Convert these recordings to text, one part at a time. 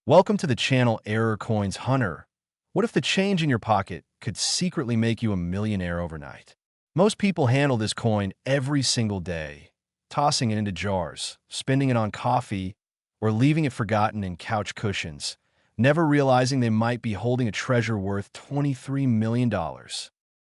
Welcome to the channel Error Coins Hunter. What if the change in your pocket could secretly make you a millionaire overnight? Most people handle this coin every single day, tossing it into jars, spending it on coffee, or leaving it forgotten in couch cushions, never realizing they might be holding a treasure worth $23 million.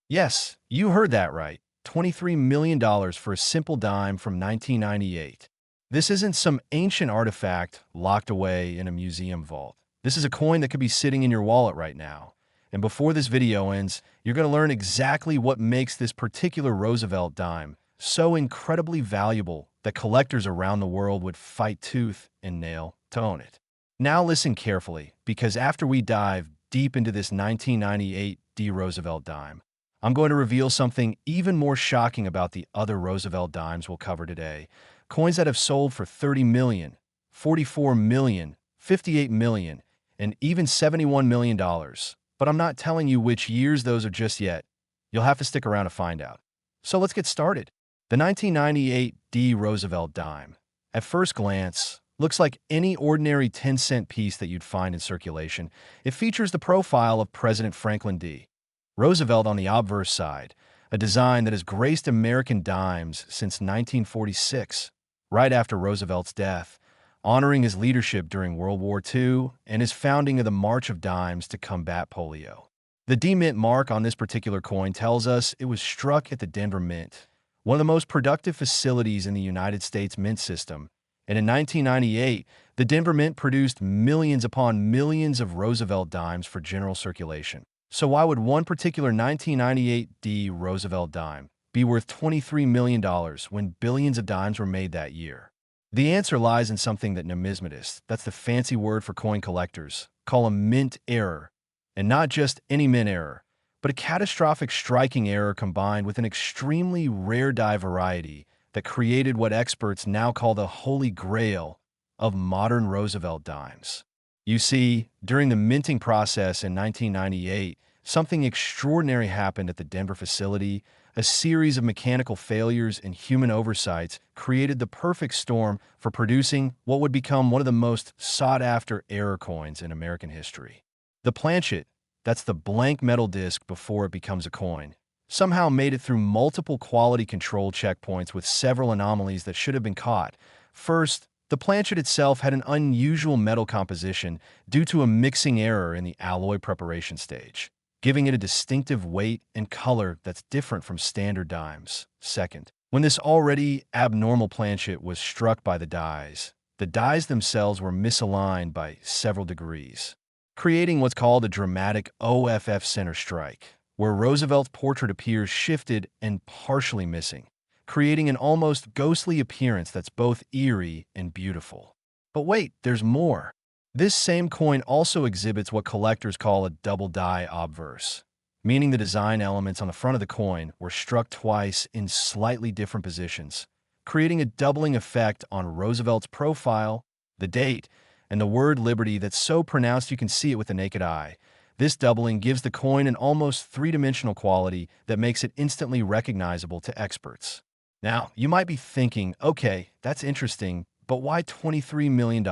Yes, you heard that right. $23 million for a simple dime from 1998. This isn't some ancient artifact locked away in a museum vault. This is a coin that could be sitting in your wallet right now. And before this video ends, you're going to learn exactly what makes this particular Roosevelt dime so incredibly valuable that collectors around the world would fight tooth and nail to own it. Now listen carefully, because after we dive deep into this 1998 Roosevelt dime, I'm going to reveal something even more shocking about the other Roosevelt dimes we'll cover today. Coins that have sold for $30 million, $44 million, $58 million, and even $71 million. But I'm not telling you which years those are just yet. You'll have to stick around to find out. So let's get started. The 1998 Roosevelt dime, at first glance, looks like any ordinary 10-cent piece that you'd find in circulation. It features the profile of President Franklin D. Roosevelt on the obverse side, a design that has graced American dimes since 1946. Right after Roosevelt's death, honoring his leadership during World War II and his founding of the March of Dimes to combat polio. The D Mint mark on this particular coin tells us it was struck at the Denver Mint, one of the most productive facilities in the United States mint system, and in 1998, the Denver Mint produced millions upon millions of Roosevelt dimes for general circulation. So why would one particular 1998 Roosevelt dime be worth $23 million when billions of dimes were made that year? The answer lies in something that numismatists, that's the fancy word for coin collectors, call a mint error. And not just any mint error, but a catastrophic striking error combined with an extremely rare die variety that created what experts now call the holy grail of modern Roosevelt dimes. You see, during the minting process in 1998, something extraordinary happened at the Denver facility. A series of mechanical failures and human oversights created the perfect storm for producing what would become one of the most sought-after error coins in American history. The planchet, that's the blank metal disc before it becomes a coin, somehow made it through multiple quality control checkpoints with several anomalies that should have been caught. First, the planchet itself had an unusual metal composition due to a mixing error in the alloy preparation stage, giving it a distinctive weight and color that's different from standard dimes. Second, when this already abnormal planchet was struck by the dies themselves were misaligned by several degrees, creating what's called a dramatic OFF center strike, where Roosevelt's portrait appears shifted and partially missing, creating an almost ghostly appearance that's both eerie and beautiful. But wait, there's more. This same coin also exhibits what collectors call a double die obverse, meaning the design elements on the front of the coin were struck twice in slightly different positions, creating a doubling effect on Roosevelt's profile, the date, and the word liberty that's so pronounced you can see it with the naked eye. This doubling gives the coin an almost three-dimensional quality that makes it instantly recognizable to experts. Now, you might be thinking, okay, that's interesting, but why $23 million?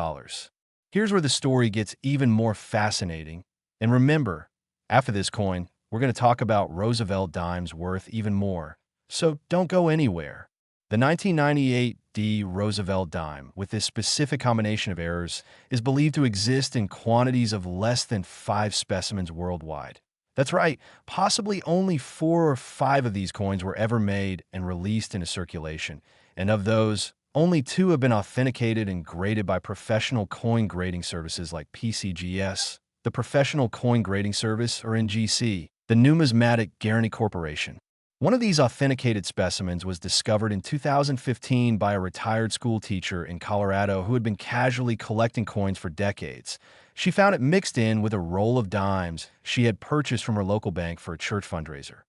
Here's where the story gets even more fascinating. And remember, after this coin, we're going to talk about Roosevelt dimes worth even more. So don't go anywhere. The 1998 Roosevelt dime, with this specific combination of errors, is believed to exist in quantities of less than 5 specimens worldwide. That's right, possibly only 4 or 5 of these coins were ever made and released into circulation, and of those, only 2 have been authenticated and graded by professional coin grading services like PCGS, the Professional Coin Grading Service, or NGC, the Numismatic Guarantee Corporation. One of these authenticated specimens was discovered in 2015 by a retired school teacher in Colorado who had been casually collecting coins for decades. She found it mixed in with a roll of dimes she had purchased from her local bank for a church fundraiser.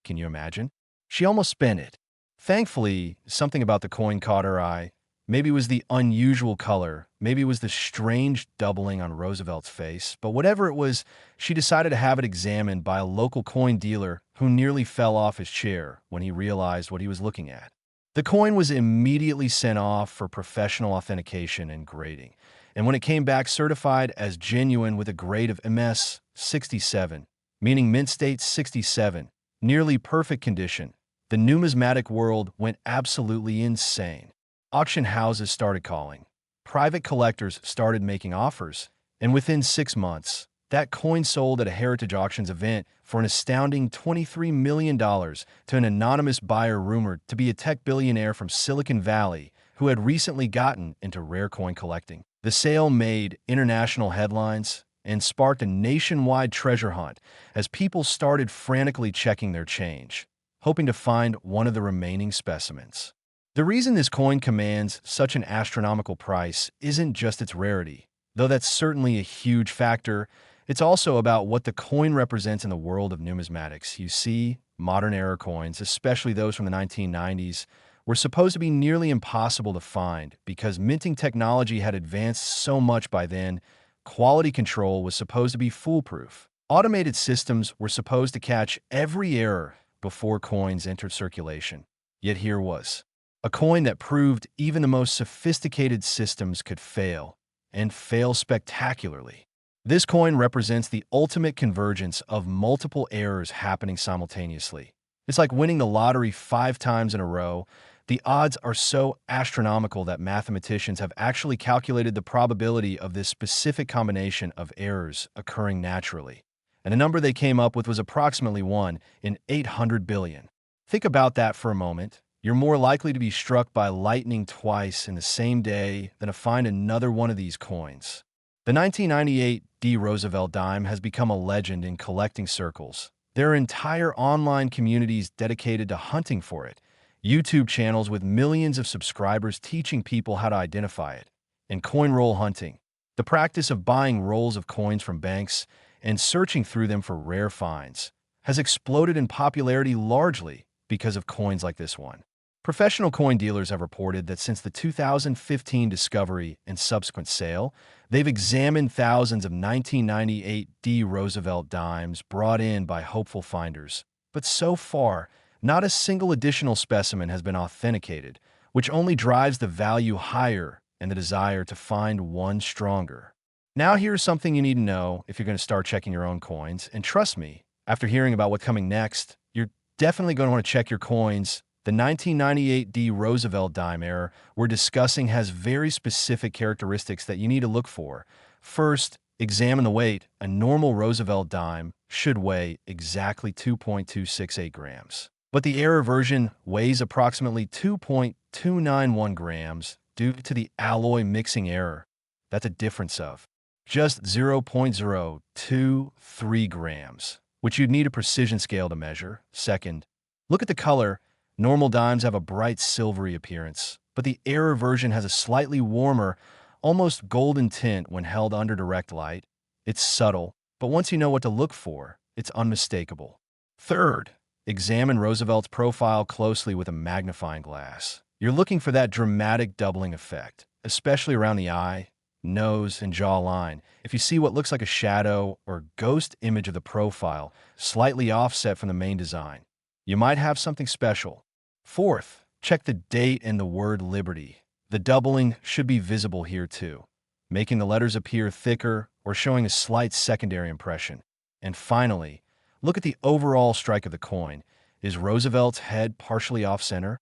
Can you imagine? She almost spent it. Thankfully, something about the coin caught her eye. Maybe it was the unusual color, maybe it was the strange doubling on Roosevelt's face, but whatever it was, she decided to have it examined by a local coin dealer who nearly fell off his chair when he realized what he was looking at. The coin was immediately sent off for professional authentication and grading, and when it came back certified as genuine with a grade of MS 67, meaning mint state 67, nearly perfect condition, the numismatic world went absolutely insane. Auction houses started calling. Private collectors started making offers, and within 6 months, that coin sold at a Heritage Auctions event for an astounding $23 million to an anonymous buyer rumored to be a tech billionaire from Silicon Valley who had recently gotten into rare coin collecting. The sale made international headlines and sparked a nationwide treasure hunt as people started frantically checking their change, hoping to find one of the remaining specimens. The reason this coin commands such an astronomical price isn't just its rarity, though that's certainly a huge factor. It's also about what the coin represents in the world of numismatics. You see, modern era coins, especially those from the 1990s, were supposed to be nearly impossible to find because minting technology had advanced so much by then. Quality control was supposed to be foolproof. Automated systems were supposed to catch every error before coins entered circulation. Yet here was a coin that proved even the most sophisticated systems could fail, and fail spectacularly. This coin represents the ultimate convergence of multiple errors happening simultaneously. It's like winning the lottery 5 times in a row. The odds are so astronomical that mathematicians have actually calculated the probability of this specific combination of errors occurring naturally. And the number they came up with was approximately 1 in 800 billion. Think about that for a moment. You're more likely to be struck by lightning twice in the same day than to find another one of these coins. The 1998 D. Roosevelt dime has become a legend in collecting circles. There are entire online communities dedicated to hunting for it, YouTube channels with millions of subscribers teaching people how to identify it, and coin roll hunting, the practice of buying rolls of coins from banks and searching through them for rare finds, has exploded in popularity largely because of coins like this one. Professional coin dealers have reported that since the 2015 discovery and subsequent sale, they've examined thousands of 1998 D. Roosevelt dimes brought in by hopeful finders. But so far, not a single additional specimen has been authenticated, which only drives the value higher and the desire to find one stronger. Now here's something you need to know if you're going to start checking your own coins. And trust me, after hearing about what's coming next, you're definitely going to want to check your coins. The 1998 D. Roosevelt dime error we're discussing has very specific characteristics that you need to look for. First, examine the weight. A normal Roosevelt dime should weigh exactly 2.268 grams. But the error version weighs approximately 2.291 grams due to the alloy mixing error. That's a difference of just 0.023 grams, which you'd need a precision scale to measure. Second, look at the color. Normal dimes have a bright silvery appearance, but the error version has a slightly warmer, almost golden tint when held under direct light. It's subtle, but once you know what to look for, it's unmistakable. Third, examine Roosevelt's profile closely with a magnifying glass. You're looking for that dramatic doubling effect, especially around the eye, nose, and jawline. If you see what looks like a shadow or ghost image of the profile, slightly offset from the main design, you might have something special. Fourth, check the date and the word Liberty. The doubling should be visible here too, making the letters appear thicker or showing a slight secondary impression. And finally, look at the overall strike of the coin. Is Roosevelt's head partially off-center?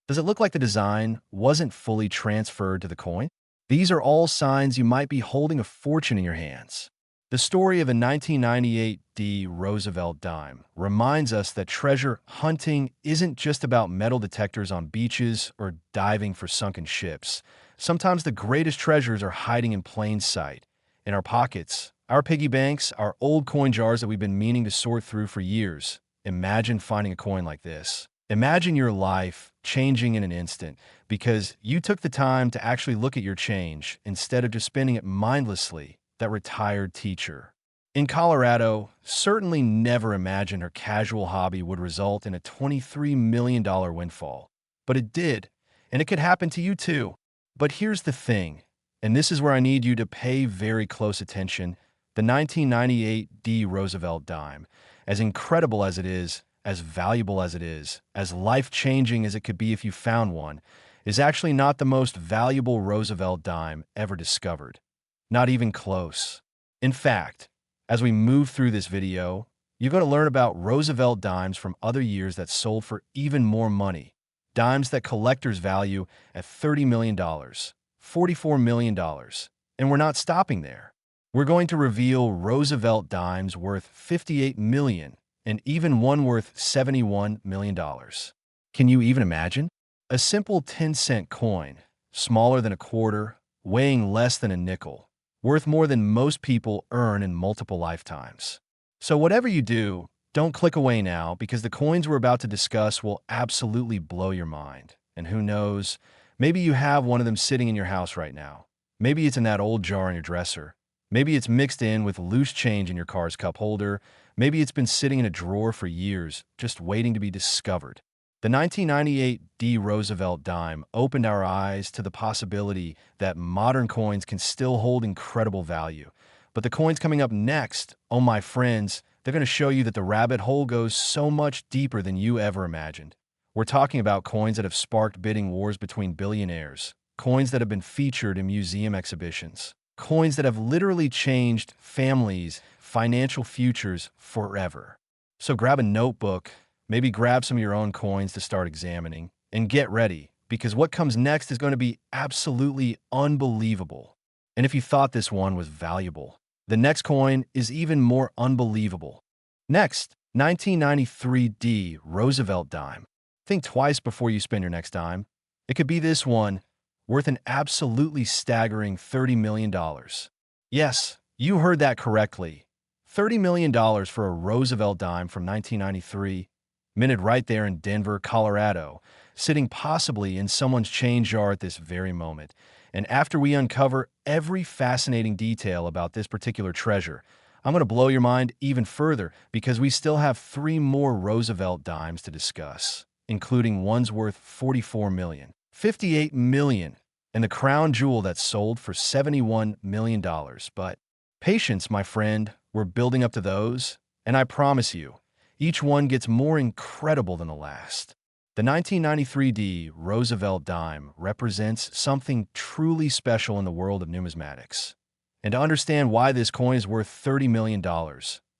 Does it look like the design wasn't fully transferred to the coin? These are all signs you might be holding a fortune in your hands. The story of a 1998 D. Roosevelt dime reminds us that treasure hunting isn't just about metal detectors on beaches or diving for sunken ships. Sometimes the greatest treasures are hiding in plain sight, in our pockets, our piggy banks, our old coin jars that we've been meaning to sort through for years. Imagine finding a coin like this. Imagine your life changing in an instant because you took the time to actually look at your change instead of just spending it mindlessly. That retired teacher in Colorado certainly never imagined her casual hobby would result in a $23 million windfall. But it did, and it could happen to you too. But here's the thing, and this is where I need you to pay very close attention. The 1998 D. Roosevelt dime, as incredible as it is, as valuable as it is, as life-changing as it could be if you found one, is actually not the most valuable Roosevelt dime ever discovered. Not even close. In fact, as we move through this video, you're going to learn about Roosevelt dimes from other years that sold for even more money. Dimes that collectors value at $30 million, $44 million. And we're not stopping there. We're going to reveal Roosevelt dimes worth $58 million and even one worth $71 million. Can you even imagine? A simple 10-cent coin, smaller than a quarter, weighing less than a nickel, worth more than most people earn in multiple lifetimes. So whatever you do, don't click away now because the coins we're about to discuss will absolutely blow your mind. And who knows, maybe you have one of them sitting in your house right now. Maybe it's in that old jar in your dresser. Maybe it's mixed in with loose change in your car's cup holder. Maybe it's been sitting in a drawer for years, just waiting to be discovered. The 1998 D. Roosevelt dime opened our eyes to the possibility that modern coins can still hold incredible value. But the coins coming up next, oh my friends, they're going to show you that the rabbit hole goes so much deeper than you ever imagined. We're talking about coins that have sparked bidding wars between billionaires, coins that have been featured in museum exhibitions, coins that have literally changed families' financial futures forever. So grab a notebook, maybe grab some of your own coins to start examining, and get ready, because what comes next is going to be absolutely unbelievable. And if you thought this one was valuable, the next coin is even more unbelievable. Next, 1993 D. Roosevelt dime. Think twice before you spend your next dime. It could be this one, worth an absolutely staggering $30 million. Yes, you heard that correctly. $30 million for a Roosevelt dime from 1993, minted right there in Denver, Colorado, sitting possibly in someone's change jar at this very moment. And after we uncover every fascinating detail about this particular treasure, I'm going to blow your mind even further because we still have 3 more Roosevelt dimes to discuss, including ones worth $44 million, $58 million, and the crown jewel that sold for $71 million. But patience, my friend, we're building up to those, and I promise you, each one gets more incredible than the last. The 1993 D. Roosevelt dime represents something truly special in the world of numismatics. And to understand why this coin is worth $30 million,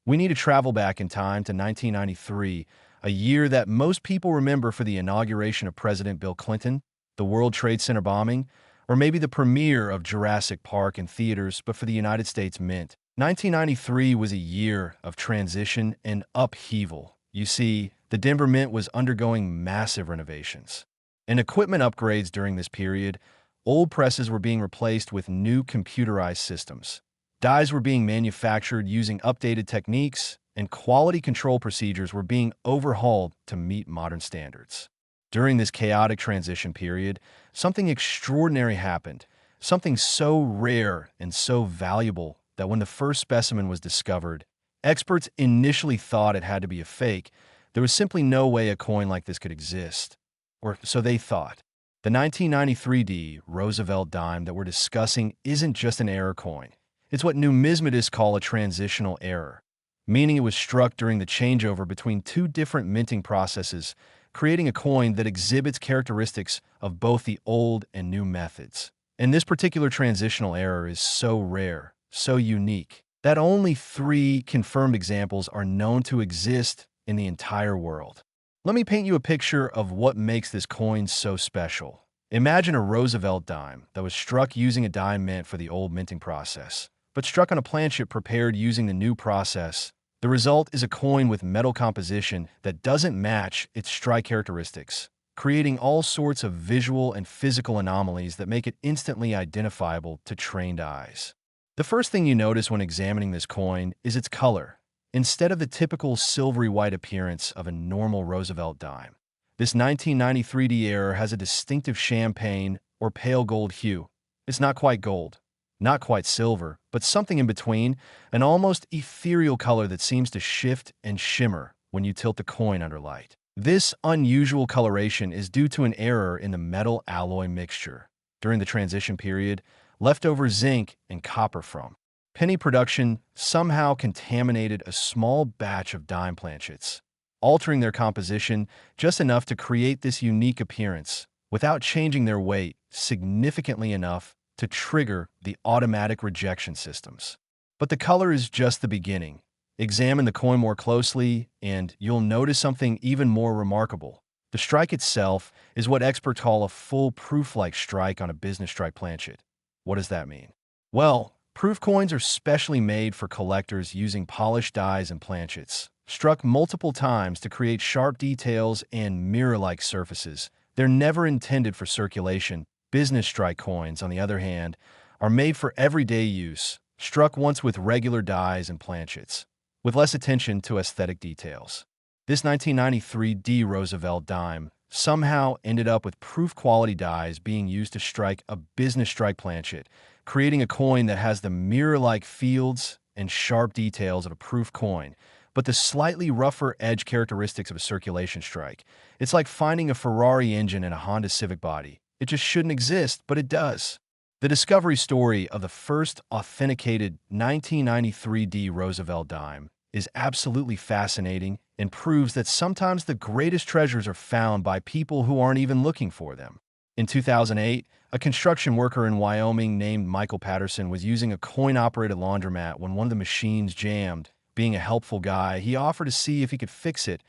we need to travel back in time to 1993, a year that most people remember for the inauguration of President Bill Clinton, the World Trade Center bombing, or maybe the premiere of Jurassic Park in theaters, but for the United States Mint. 1993 was a year of transition and upheaval. You see, the Denver Mint was undergoing massive renovations and equipment upgrades during this period. Old presses were being replaced with new computerized systems. Dies were being manufactured using updated techniques, and quality control procedures were being overhauled to meet modern standards. During this chaotic transition period, something extraordinary happened, something so rare and so valuable that when the first specimen was discovered, experts initially thought it had to be a fake. There was simply no way a coin like this could exist. Or so they thought. The 1993 D. Roosevelt dime that we're discussing isn't just an error coin. It's what numismatists call a transitional error, meaning it was struck during the changeover between 2 different minting processes, creating a coin that exhibits characteristics of both the old and new methods. And this particular transitional error is so rare, so unique, that only 3 confirmed examples are known to exist in the entire world. Let me paint you a picture of what makes this coin so special. Imagine a Roosevelt dime that was struck using a dime mint for the old minting process, but struck on a planchet prepared using the new process. The result is a coin with metal composition that doesn't match its strike characteristics, creating all sorts of visual and physical anomalies that make it instantly identifiable to trained eyes. The first thing you notice when examining this coin is its color. Instead of the typical silvery white appearance of a normal Roosevelt dime, this 1993 D error has a distinctive champagne or pale gold hue. It's not quite gold, not quite silver, but something in between, an almost ethereal color that seems to shift and shimmer when you tilt the coin under light. This unusual coloration is due to an error in the metal alloy mixture. During the transition period, leftover zinc and copper from penny production somehow contaminated a small batch of dime planchets, altering their composition just enough to create this unique appearance without changing their weight significantly enough to trigger the automatic rejection systems. But the color is just the beginning. Examine the coin more closely, and you'll notice something even more remarkable. The strike itself is what experts call a full proof-like strike on a business strike planchet. What does that mean? Well, proof coins are specially made for collectors using polished dies and planchets, struck multiple times to create sharp details and mirror-like surfaces. They're never intended for circulation. Business strike coins, on the other hand, are made for everyday use, struck once with regular dies and planchets, with less attention to aesthetic details. This 1993 D Roosevelt dime somehow ended up with proof-quality dies being used to strike a business strike planchet, creating a coin that has the mirror-like fields and sharp details of a proof coin, but the slightly rougher edge characteristics of a circulation strike. It's like finding a Ferrari engine in a Honda Civic body. It just shouldn't exist, but it does. The discovery story of the first authenticated 1993 D Roosevelt dime is absolutely fascinating and proves that sometimes the greatest treasures are found by people who aren't even looking for them. In 2008, a construction worker in Wyoming named Michael Patterson was using a coin-operated laundromat when one of the machines jammed. Being a helpful guy, he offered to see if he could fix it,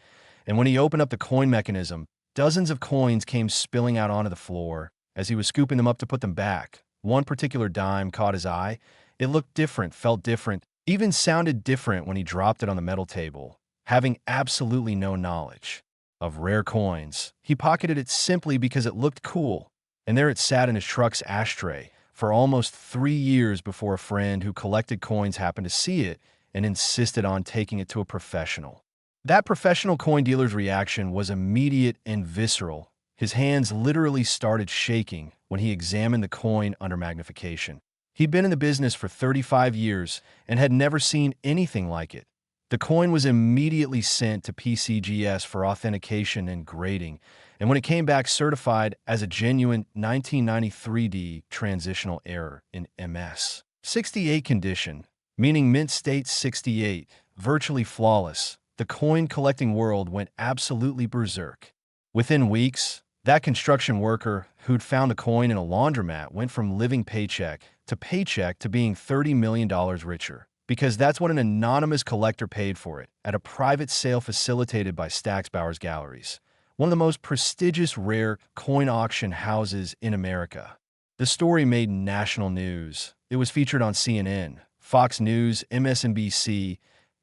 and when he opened up the coin mechanism, dozens of coins came spilling out onto the floor. As he was scooping them up to put them back, one particular dime caught his eye. It looked different, felt different, even sounded different when he dropped it on the metal table. Having absolutely no knowledge of rare coins, he pocketed it simply because it looked cool, and there it sat in his truck's ashtray for almost 3 years before a friend who collected coins happened to see it and insisted on taking it to a professional. That professional coin dealer's reaction was immediate and visceral. His hands literally started shaking when he examined the coin under magnification. He'd been in the business for 35 years and had never seen anything like it. The coin was immediately sent to PCGS for authentication and grading, and when it came back certified as a genuine 1993D transitional error in MS 68 condition, meaning mint state 68, virtually flawless, the coin collecting world went absolutely berserk. Within weeks, that construction worker who'd found the coin in a laundromat went from living paycheck to being $30 million richer, because that's what an anonymous collector paid for it at a private sale facilitated by Stack's Bowers Galleries, one of the most prestigious rare coin auction houses in America. The story made national news. It was featured on CNN, Fox News, MSNBC,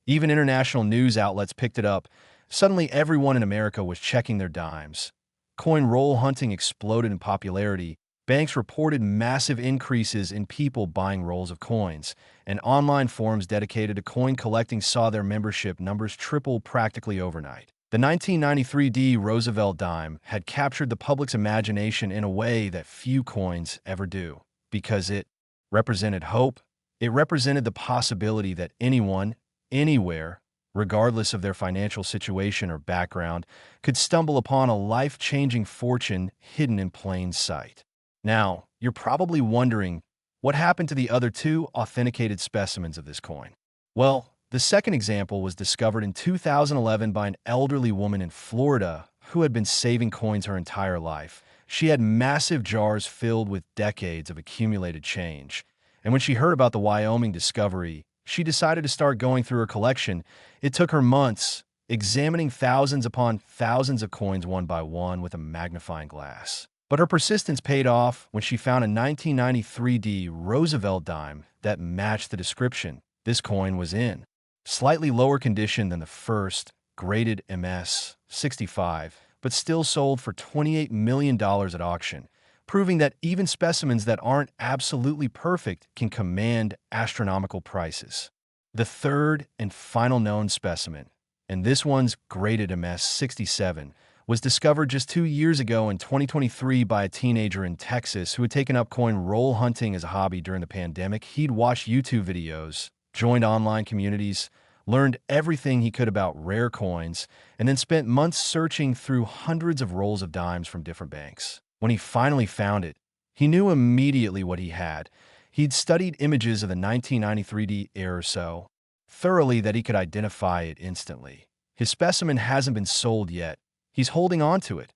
even international news outlets picked it up. Suddenly, everyone in America was checking their dimes. Coin roll hunting exploded in popularity. Banks reported massive increases in people buying rolls of coins, and online forums dedicated to coin collecting saw their membership numbers triple practically overnight. The 1993 D Roosevelt dime had captured the public's imagination in a way that few coins ever do, because it represented hope. It represented the possibility that anyone, anywhere, regardless of their financial situation or background, could stumble upon a life-changing fortune hidden in plain sight. Now, you're probably wondering, what happened to the other 2 authenticated specimens of this coin? Well, the second example was discovered in 2011 by an elderly woman in Florida who had been saving coins her entire life. She had massive jars filled with decades of accumulated change, and when she heard about the Wyoming discovery, she decided to start going through her collection. It took her months, examining thousands upon thousands of coins one by one with a magnifying glass. But her persistence paid off when she found a 1993 D Roosevelt dime that matched the description this coin was in. Slightly lower condition than the first, graded MS 65, but still sold for $28 million at auction, proving that even specimens that aren't absolutely perfect can command astronomical prices. The third and final known specimen, and this one's graded MS 67, was discovered just 2 years ago in 2023 by a teenager in Texas who had taken up coin roll hunting as a hobby during the pandemic. He'd watched YouTube videos, joined online communities, learned everything he could about rare coins, and then spent months searching through hundreds of rolls of dimes from different banks. When he finally found it, he knew immediately what he had. He'd studied images of the 1993D error so thoroughly that he could identify it instantly. His specimen hasn't been sold yet. He's holding on to it.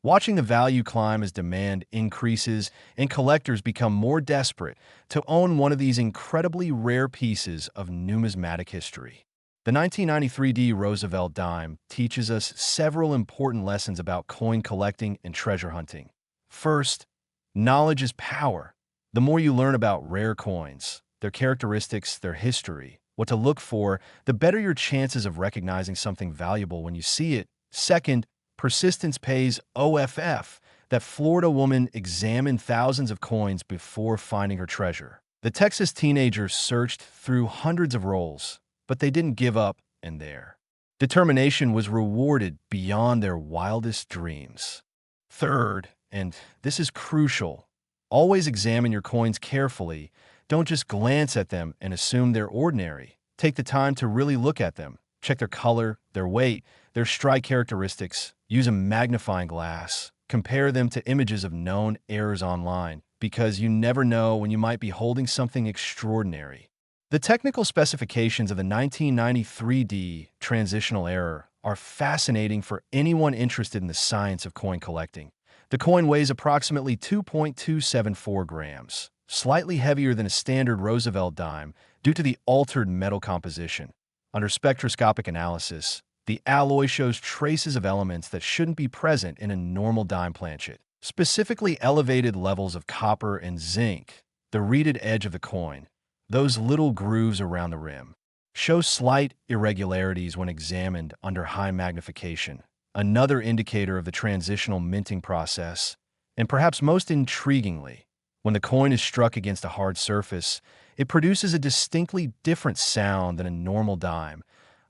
watching the value climb as demand increases and collectors become more desperate to own one of these incredibly rare pieces of numismatic history. The 1993 D Roosevelt dime teaches us several important lessons about coin collecting and treasure hunting. First, knowledge is power. The more you learn about rare coins, their characteristics, their history, what to look for, the better your chances of recognizing something valuable when you see it. Second, persistence pays OFF. That Florida woman examined thousands of coins before finding her treasure. The Texas teenager searched through hundreds of rolls, but they didn't give up, and their determination was rewarded beyond their wildest dreams. Third, and this is crucial, always examine your coins carefully. Don't just glance at them and assume they're ordinary. Take the time to really look at them. Check their color, their weight, their strike characteristics. Use a magnifying glass. Compare them to images of known errors online, because you never know when you might be holding something extraordinary. The technical specifications of the 1993 D transitional error are fascinating for anyone interested in the science of coin collecting. The coin weighs approximately 2.274 grams, slightly heavier than a standard Roosevelt dime due to the altered metal composition. Under spectroscopic analysis, the alloy shows traces of elements that shouldn't be present in a normal dime planchet, specifically elevated levels of copper and zinc. The reeded edge of the coin, those little grooves around the rim, show slight irregularities when examined under high magnification, another indicator of the transitional minting process. And perhaps most intriguingly, when the coin is struck against a hard surface, it produces a distinctly different sound than a normal dime,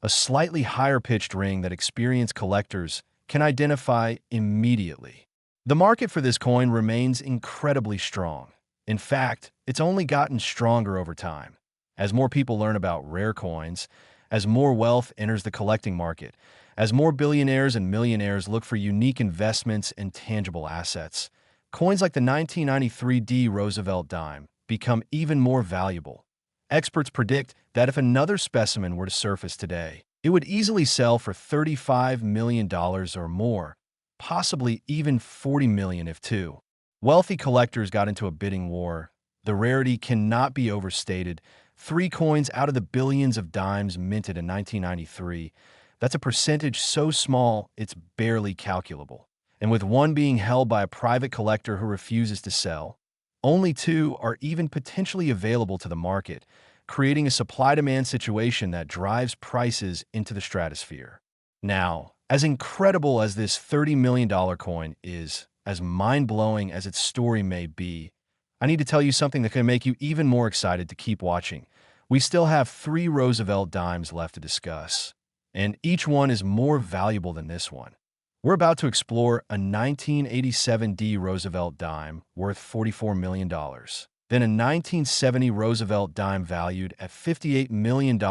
a slightly higher-pitched ring that experienced collectors can identify immediately. The market for this coin remains incredibly strong. In fact, it's only gotten stronger over time. As more people learn about rare coins, as more wealth enters the collecting market, as more billionaires and millionaires look for unique investments and tangible assets, coins like the 1993 D Roosevelt dime become even more valuable. Experts predict that if another specimen were to surface today, it would easily sell for $35 million or more, possibly even $40 million if two wealthy collectors got into a bidding war. The rarity cannot be overstated. 3 coins out of the billions of dimes minted in 1993. That's a percentage so small it's barely calculable. And with one being held by a private collector who refuses to sell, only 2 are even potentially available to the market, creating a supply-demand situation that drives prices into the stratosphere. Now, as incredible as this $30 million coin is, as mind-blowing as its story may be, I need to tell you something that can make you even more excited to keep watching. We still have 3 Roosevelt dimes left to discuss, and each one is more valuable than this one. We're about to explore a 1987 D Roosevelt dime worth $44 million, then a 1970 Roosevelt dime valued at $58 million,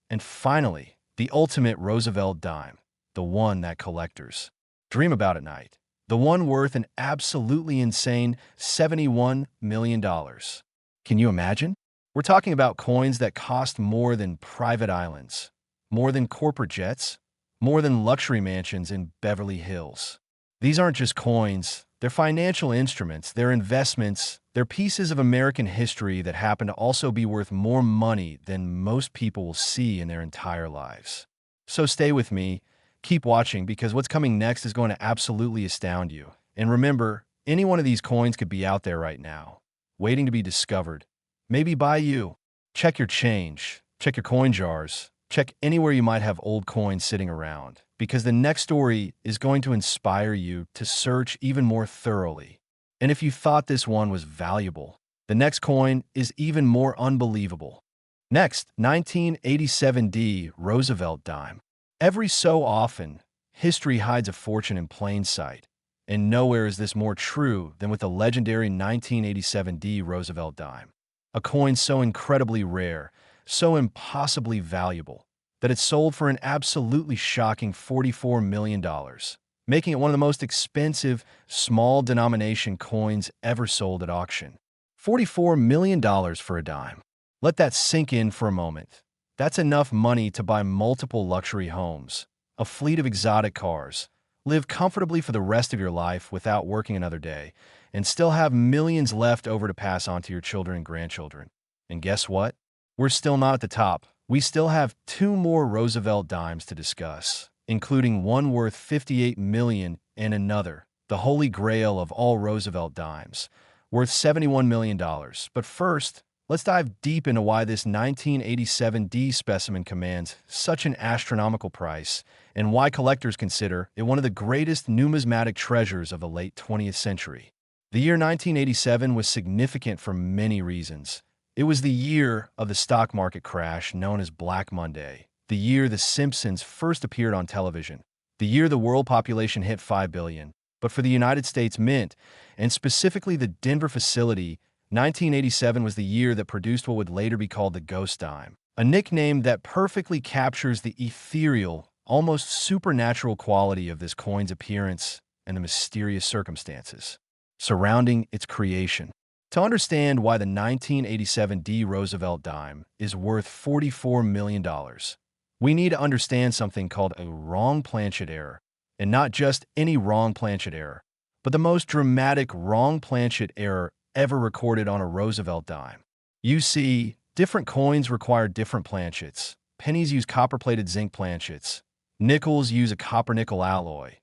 and finally, the ultimate Roosevelt dime, the one that collectors dream about at night. The one worth an absolutely insane $71 million. Can you imagine? We're talking about coins that cost more than private islands, more than corporate jets, more than luxury mansions in Beverly Hills. These aren't just coins, they're financial instruments, they're investments, they're pieces of American history that happen to also be worth more money than most people will see in their entire lives. So stay with me. Keep watching, because what's coming next is going to absolutely astound you. And remember, any one of these coins could be out there right now, waiting to be discovered. Maybe by you. Check your change, check your coin jars, check anywhere you might have old coins sitting around, because the next story is going to inspire you to search even more thoroughly. And if you thought this one was valuable, the next coin is even more unbelievable. Next, 1987 D Roosevelt dime. Every so often, history hides a fortune in plain sight, and nowhere is this more true than with the legendary 1987 D Roosevelt dime. A coin so incredibly rare, so impossibly valuable, that it sold for an absolutely shocking $44 million, making it one of the most expensive small-denomination coins ever sold at auction. $44 million for a dime. Let that sink in for a moment. That's enough money to buy multiple luxury homes, a fleet of exotic cars, live comfortably for the rest of your life without working another day, and still have millions left over to pass on to your children and grandchildren. And guess what? We're still not at the top. We still have two more Roosevelt dimes to discuss, including one worth $58 million and another, the holy grail of all Roosevelt dimes, worth $71 million. But first, let's dive deep into why this 1987 D specimen commands such an astronomical price and why collectors consider it one of the greatest numismatic treasures of the late 20th century. The year 1987 was significant for many reasons. It was the year of the stock market crash known as Black Monday, the year The Simpsons first appeared on television, the year the world population hit 5 billion. But for the United States Mint, and specifically the Denver facility, 1987 was the year that produced what would later be called the ghost dime, a nickname that perfectly captures the ethereal, almost supernatural quality of this coin's appearance and the mysterious circumstances surrounding its creation. To understand why the 1987 D Roosevelt dime is worth $44 million, we need to understand something called a wrong planchet error, and not just any wrong planchet error, but the most dramatic wrong planchet error ever recorded on a Roosevelt dime. You see, different coins require different planchets. Pennies use copper-plated zinc planchets. Nickels use a copper-nickel alloy.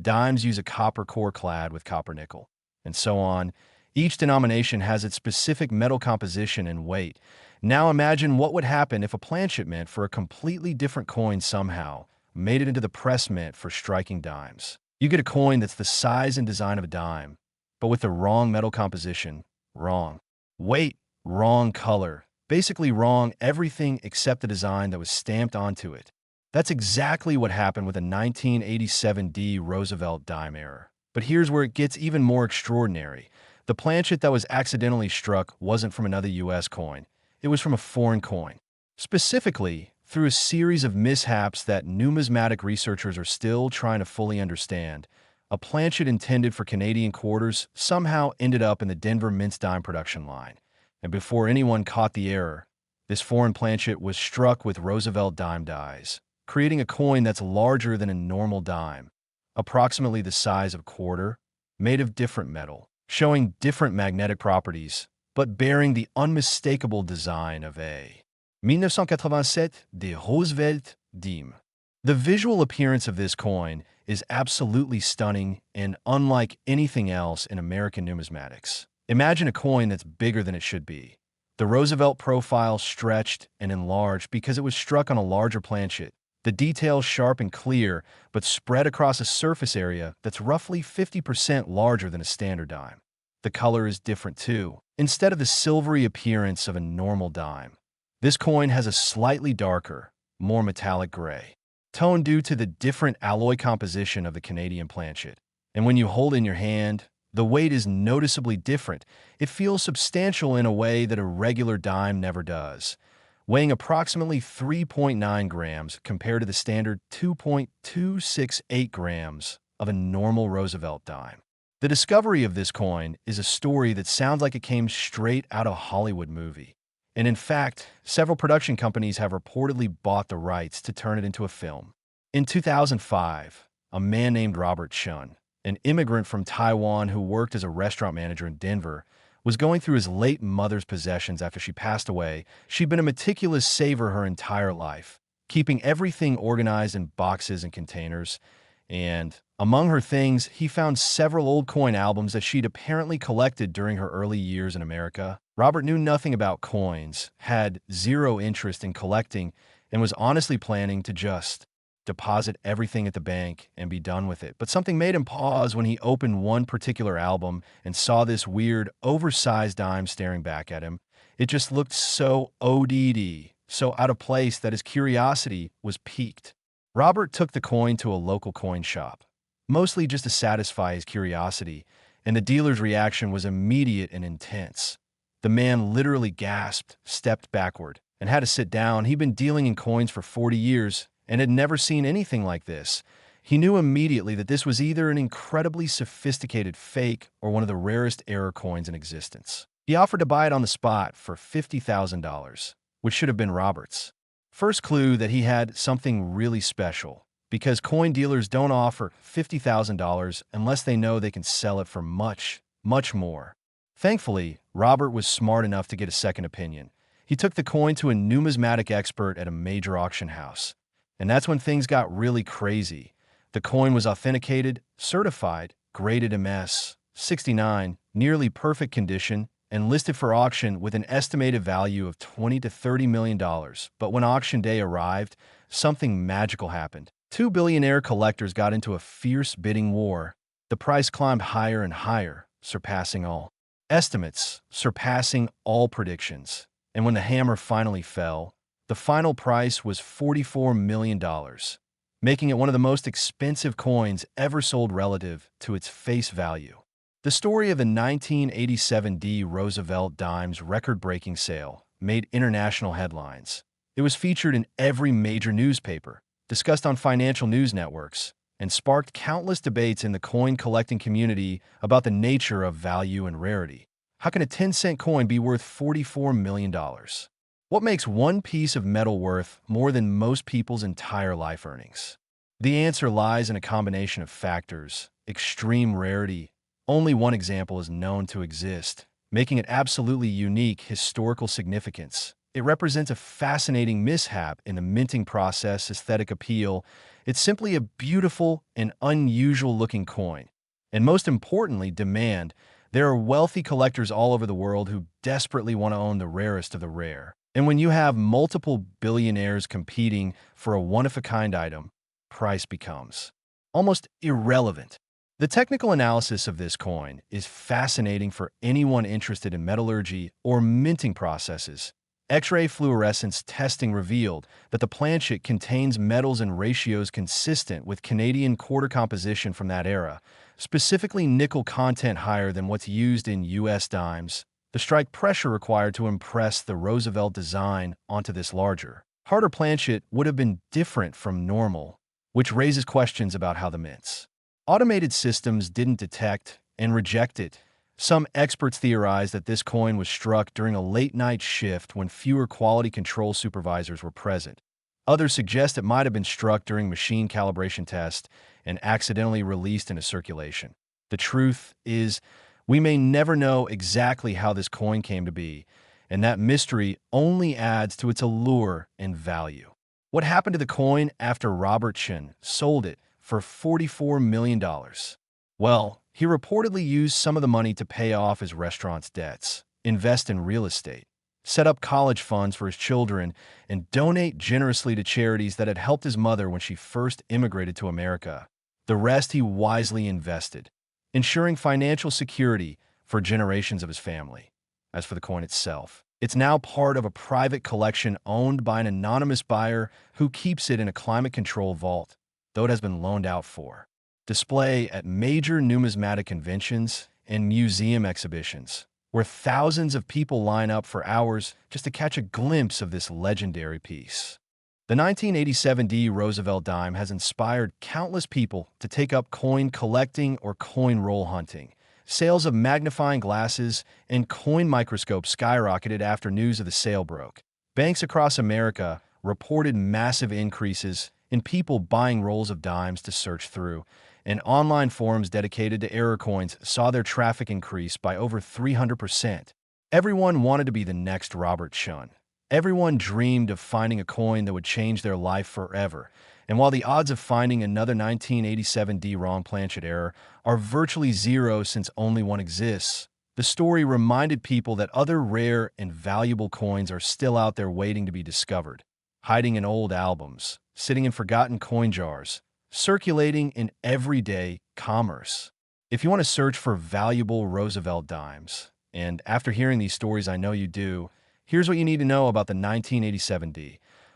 Dimes use a copper core clad with copper-nickel, and so on. Each denomination has its specific metal composition and weight. Now imagine what would happen if a planchet mint for a completely different coin somehow made it into the press mint for striking dimes. You get a coin that's the size and design of a dime, but with the wrong metal composition, wrong weight, wrong color, basically wrong everything except the design that was stamped onto it. That's exactly what happened with a 1987 D Roosevelt dime error. But here's where it gets even more extraordinary. The planchet that was accidentally struck wasn't from another US coin. It was from a foreign coin. Specifically, through a series of mishaps that numismatic researchers are still trying to fully understand, a planchet intended for Canadian quarters somehow ended up in the Denver Mint's dime production line. And before anyone caught the error, this foreign planchet was struck with Roosevelt dime dies, creating a coin that's larger than a normal dime, approximately the size of a quarter, made of different metal, showing different magnetic properties, but bearing the unmistakable design of a 1987 de Roosevelt dime. The visual appearance of this coin is absolutely stunning and unlike anything else in American numismatics. Imagine a coin that's bigger than it should be. The Roosevelt profile stretched and enlarged because it was struck on a larger planchet. The details sharp and clear, but spread across a surface area that's roughly 50% larger than a standard dime. The color is different too. Instead of the silvery appearance of a normal dime, this coin has a slightly darker, more metallic gray tone due to the different alloy composition of the Canadian planchet. And when you hold it in your hand, the weight is noticeably different. It feels substantial in a way that a regular dime never does, weighing approximately 3.9 grams compared to the standard 2.268 grams of a normal Roosevelt dime. The discovery of this coin is a story that sounds like it came straight out of a Hollywood movie. And in fact, several production companies have reportedly bought the rights to turn it into a film. In 2005, a man named Robert Chun, an immigrant from Taiwan who worked as a restaurant manager in Denver, was going through his late mother's possessions after she passed away. She'd been a meticulous saver her entire life, keeping everything organized in boxes and containers. And among her things, he found several old coin albums that she'd apparently collected during her early years in America. Robert knew nothing about coins, had zero interest in collecting, and was honestly planning to just deposit everything at the bank and be done with it. But something made him pause when he opened one particular album and saw this weird, oversized dime staring back at him. It just looked so ODD, so out of place that his curiosity was piqued. Robert took the coin to a local coin shop, mostly just to satisfy his curiosity, and the dealer's reaction was immediate and intense. The man literally gasped, stepped backward, and had to sit down. He'd been dealing in coins for 40 years and had never seen anything like this. He knew immediately that this was either an incredibly sophisticated fake or one of the rarest error coins in existence. He offered to buy it on the spot for $50,000, which should have been Robert's. First clue that he had something really special. because coin dealers don't offer $50,000 unless they know they can sell it for much, much more. Thankfully, Robert was smart enough to get a second opinion. He took the coin to a numismatic expert at a major auction house. And that's when things got really crazy. The coin was authenticated, certified, graded MS 69, nearly perfect condition, and listed for auction with an estimated value of $20 to $30 million. But when auction day arrived, something magical happened. Two billionaire collectors got into a fierce bidding war. The price climbed higher and higher, surpassing all estimates, surpassing all predictions. And when the hammer finally fell, the final price was $44 million, making it one of the most expensive coins ever sold relative to its face value. The story of the 1987 Roosevelt dime's record-breaking sale made international headlines. It was featured in every major newspaper, discussed on financial news networks, and sparked countless debates in the coin-collecting community about the nature of value and rarity. How can a 10-cent coin be worth $44 million? What makes one piece of metal worth more than most people's entire life earnings? The answer lies in a combination of factors: extreme rarity. Only one example is known to exist, making it absolutely unique historical significance. It represents a fascinating mishap in the minting process, aesthetic appeal. It's simply a beautiful and unusual-looking coin. And most importantly, demand. There are wealthy collectors all over the world who desperately want to own the rarest of the rare. And when you have multiple billionaires competing for a one-of-a-kind item, price becomes almost irrelevant. The technical analysis of this coin is fascinating for anyone interested in metallurgy or minting processes. X-ray fluorescence testing revealed that the planchet contains metals in ratios consistent with Canadian quarter composition from that era, specifically nickel content higher than what's used in U.S. dimes. The strike pressure required to impress the Roosevelt design onto this larger, harder planchet would have been different from normal, which raises questions about how the mints automated systems didn't detect and reject it. Some experts theorize that this coin was struck during a late-night shift when fewer quality control supervisors were present. Others suggest it might have been struck during machine calibration tests and accidentally released into circulation. The truth is, we may never know exactly how this coin came to be, and that mystery only adds to its allure and value. What happened to the coin after Robert Chen sold it for $44 million? Well, he reportedly used some of the money to pay off his restaurant's debts, invest in real estate, set up college funds for his children, and donate generously to charities that had helped his mother when she first immigrated to America. The rest he wisely invested, ensuring financial security for generations of his family. As for the coin itself, it's now part of a private collection owned by an anonymous buyer who keeps it in a climate-controlled vault, though it has been loaned out for display at major numismatic conventions and museum exhibitions, where thousands of people line up for hours just to catch a glimpse of this legendary piece. The 1987 Roosevelt dime has inspired countless people to take up coin collecting or coin roll hunting. Sales of magnifying glasses and coin microscopes skyrocketed after news of the sale broke. Banks across America reported massive increases in people buying rolls of dimes to search through, and online forums dedicated to error coins saw their traffic increase by over 300%. Everyone wanted to be the next Robert Chen. Everyone dreamed of finding a coin that would change their life forever. And while the odds of finding another 1987 wrong planchet error are virtually zero since only one exists, the story reminded people that other rare and valuable coins are still out there waiting to be discovered, hiding in old albums, sitting in forgotten coin jars, circulating in everyday commerce. If you want to search for valuable Roosevelt dimes, and after hearing these stories I know you do, here's what you need to know about the 1987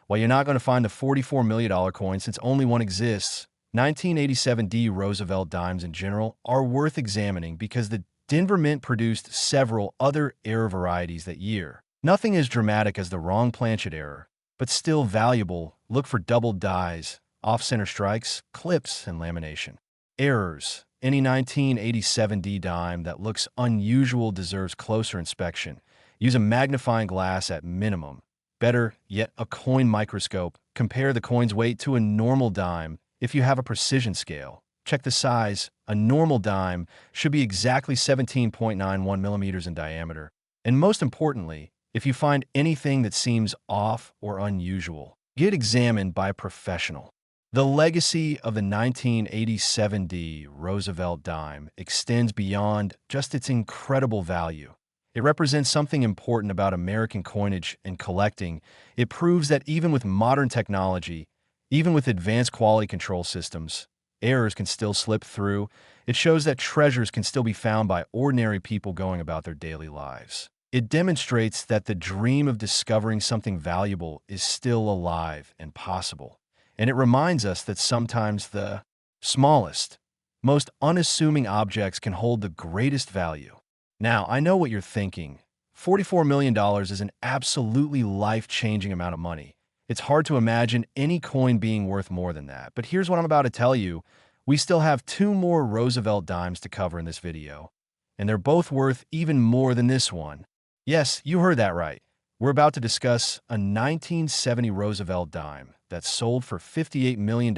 While you're not going to find the $44 million coin since only one exists, 1987 Roosevelt dimes in general are worth examining because the Denver Mint produced several other error varieties that year. Nothing as dramatic as the wrong planchet error, but still valuable. Look for doubled dies, off-center strikes, clips, and lamination. Errors. Any 1987 dime that looks unusual deserves closer inspection. Use a magnifying glass at minimum. Better yet, a coin microscope. Compare the coin's weight to a normal dime. If you have a precision scale, check the size. A normal dime should be exactly 17.91 millimeters in diameter. And most importantly, if you find anything that seems off or unusual, get examined by a professional. The legacy of the 1987 Roosevelt dime extends beyond just its incredible value. It represents something important about American coinage and collecting. It proves that even with modern technology, even with advanced quality control systems, errors can still slip through. It shows that treasures can still be found by ordinary people going about their daily lives. It demonstrates that the dream of discovering something valuable is still alive and possible. And it reminds us that sometimes the smallest, most unassuming objects can hold the greatest value. Now, I know what you're thinking. $44 million is an absolutely life-changing amount of money. It's hard to imagine any coin being worth more than that. But here's what I'm about to tell you. We still have 2 more Roosevelt dimes to cover in this video, and they're both worth even more than this one. Yes, you heard that right. We're about to discuss a 1970 Roosevelt dime that sold for $58 million.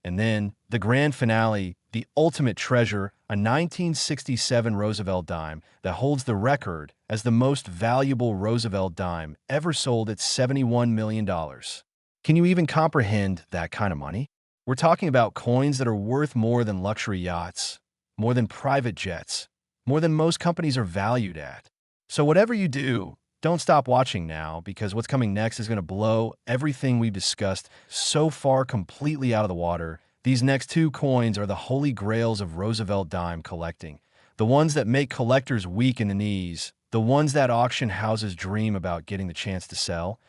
And then the grand finale, the ultimate treasure, a 1967 Roosevelt dime that holds the record as the most valuable Roosevelt dime ever sold at $71 million. Can you even comprehend that kind of money? We're talking about coins that are worth more than luxury yachts, more than private jets, more than most companies are valued at. So whatever you do, don't stop watching now, because what's coming next is going to blow everything we've discussed so far completely out of the water. These next 2 coins are the holy grails of Roosevelt dime collecting, the ones that make collectors weak in the knees, the ones that auction houses dream about getting the chance to sell.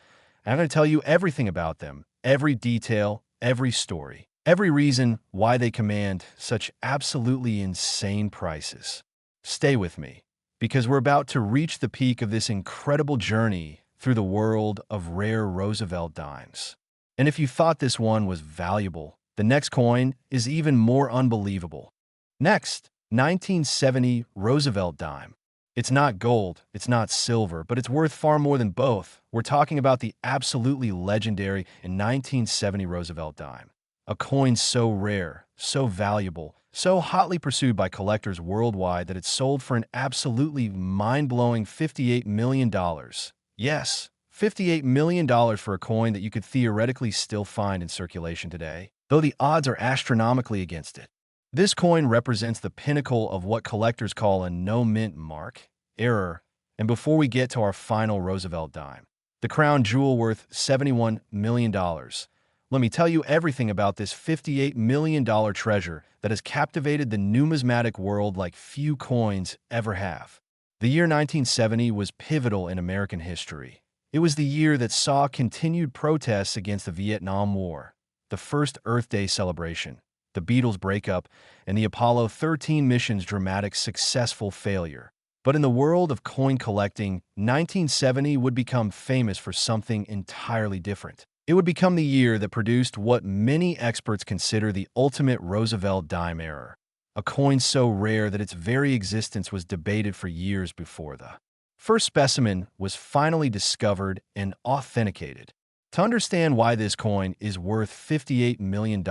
And I'm going to tell you everything about them, every detail, every story, every reason why they command such absolutely insane prices. Stay with me, because we're about to reach the peak of this incredible journey through the world of rare Roosevelt dimes. And if you thought this one was valuable, the next coin is even more unbelievable. Next, 1970 Roosevelt dime. It's not gold, it's not silver, but it's worth far more than both. We're talking about the absolutely legendary 1970 Roosevelt dime. A coin so rare, so valuable, so hotly pursued by collectors worldwide that it sold for an absolutely mind-blowing $58 million. Yes, $58 million for a coin that you could theoretically still find in circulation today, though the odds are astronomically against it. This coin represents the pinnacle of what collectors call a no-mint mark, error, and before we get to our final Roosevelt dime, the crown jewel worth $71 million, let me tell you everything about this $58 million treasure that has captivated the numismatic world like few coins ever have. The year 1970 was pivotal in American history. It was the year that saw continued protests against the Vietnam War, the first Earth Day celebration, the Beatles' breakup, and the Apollo 13 mission's dramatic successful failure. But in the world of coin collecting, 1970 would become famous for something entirely different. It would become the year that produced what many experts consider the ultimate Roosevelt dime error, a coin so rare that its very existence was debated for years before the first specimen was finally discovered and authenticated. To understand why this coin is worth $58 million,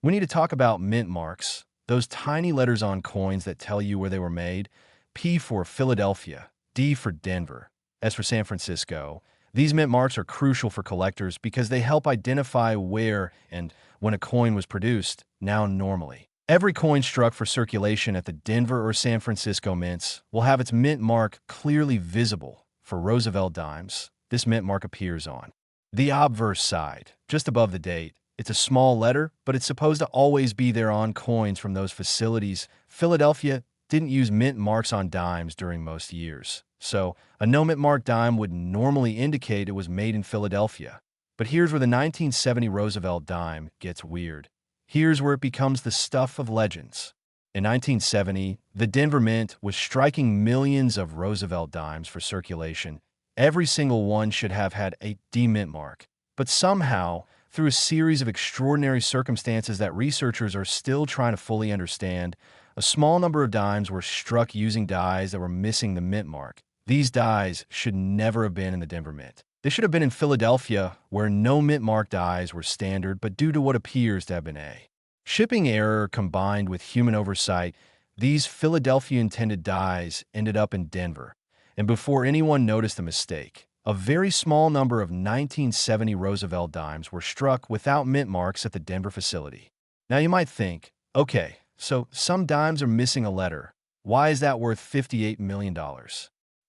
we need to talk about mint marks, those tiny letters on coins that tell you where they were made. P for Philadelphia, D for Denver, S for San Francisco. These mint marks are crucial for collectors because they help identify where and when a coin was produced. Now, normally, every coin struck for circulation at the Denver or San Francisco mints will have its mint mark clearly visible. For Roosevelt dimes, this mint mark appears on the obverse side, just above the date. It's a small letter, but it's supposed to always be there on coins from those facilities. Philadelphia didn't use mint marks on dimes during most years, so a no-mint mark dime would normally indicate it was made in Philadelphia. But here's where the 1970 Roosevelt dime gets weird. Here's where it becomes the stuff of legends. In 1970, the Denver Mint was striking millions of Roosevelt dimes for circulation. Every single one should have had a D-mint mark. But somehow, through a series of extraordinary circumstances that researchers are still trying to fully understand, a small number of dimes were struck using dies that were missing the mint mark. These dies should never have been in the Denver Mint. They should have been in Philadelphia, where no mint mark dies were standard, but due to what appears to have been a shipping error combined with human oversight, these Philadelphia-intended dies ended up in Denver. And before anyone noticed the mistake, a very small number of 1970 Roosevelt dimes were struck without mint marks at the Denver facility. Now you might think, okay, so some dimes are missing a letter. Why is that worth $58 million?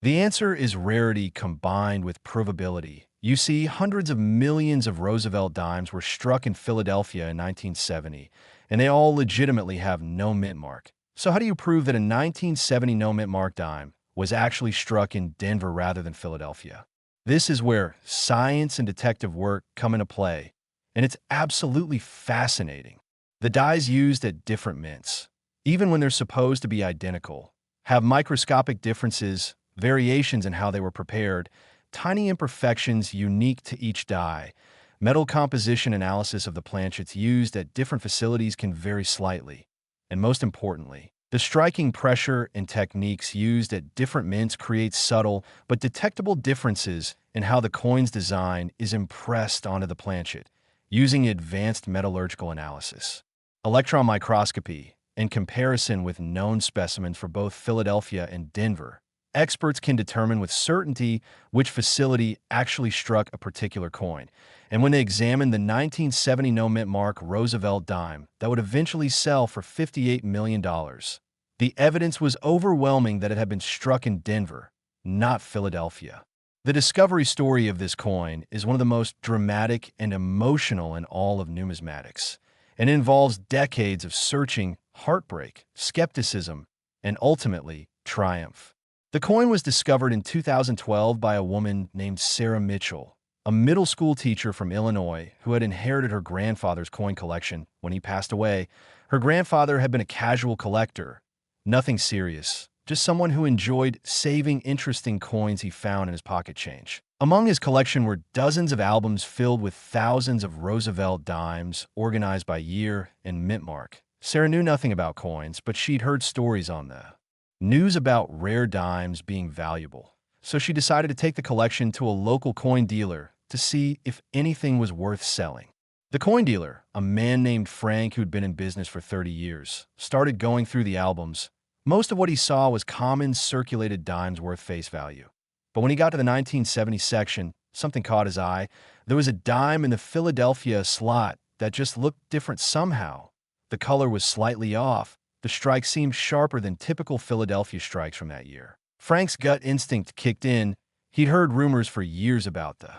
The answer is rarity combined with provability. You see, hundreds of millions of Roosevelt dimes were struck in Philadelphia in 1970, and they all legitimately have no mint mark. So how do you prove that a 1970 no mint mark dime was actually struck in Denver rather than Philadelphia? This is where science and detective work come into play, and it's absolutely fascinating. The dies used at different mints, even when they're supposed to be identical, have microscopic differences, variations in how they were prepared, tiny imperfections unique to each die. Metal composition analysis of the planchets used at different facilities can vary slightly. And most importantly, the striking pressure and techniques used at different mints create subtle but detectable differences in how the coin's design is impressed onto the planchet, using advanced metallurgical analysis. Electron microscopy, in comparison with known specimens for both Philadelphia and Denver, experts can determine with certainty which facility actually struck a particular coin. And when they examined the 1970 no mint mark Roosevelt dime that would eventually sell for $58 million, the evidence was overwhelming that it had been struck in Denver, not Philadelphia. The discovery story of this coin is one of the most dramatic and emotional in all of numismatics, and involves decades of searching, heartbreak, skepticism, and ultimately, triumph. The coin was discovered in 2012 by a woman named Sarah Mitchell, a middle school teacher from Illinois who had inherited her grandfather's coin collection when he passed away. Her grandfather had been a casual collector, nothing serious, just someone who enjoyed saving interesting coins he found in his pocket change. Among his collection were dozens of albums filled with thousands of Roosevelt dimes organized by year and mint mark. Sarah knew nothing about coins, but she'd heard stories on the news about rare dimes being valuable. So she decided to take the collection to a local coin dealer to see if anything was worth selling. The coin dealer, a man named Frank who'd been in business for 30 years, started going through the albums. Most of what he saw was common circulated dimes worth face value. But when he got to the 1970 section, something caught his eye. There was a dime in the Philadelphia slot that just looked different somehow. The color was slightly off. The strike seemed sharper than typical Philadelphia strikes from that year. Frank's gut instinct kicked in. He'd heard rumors for years about the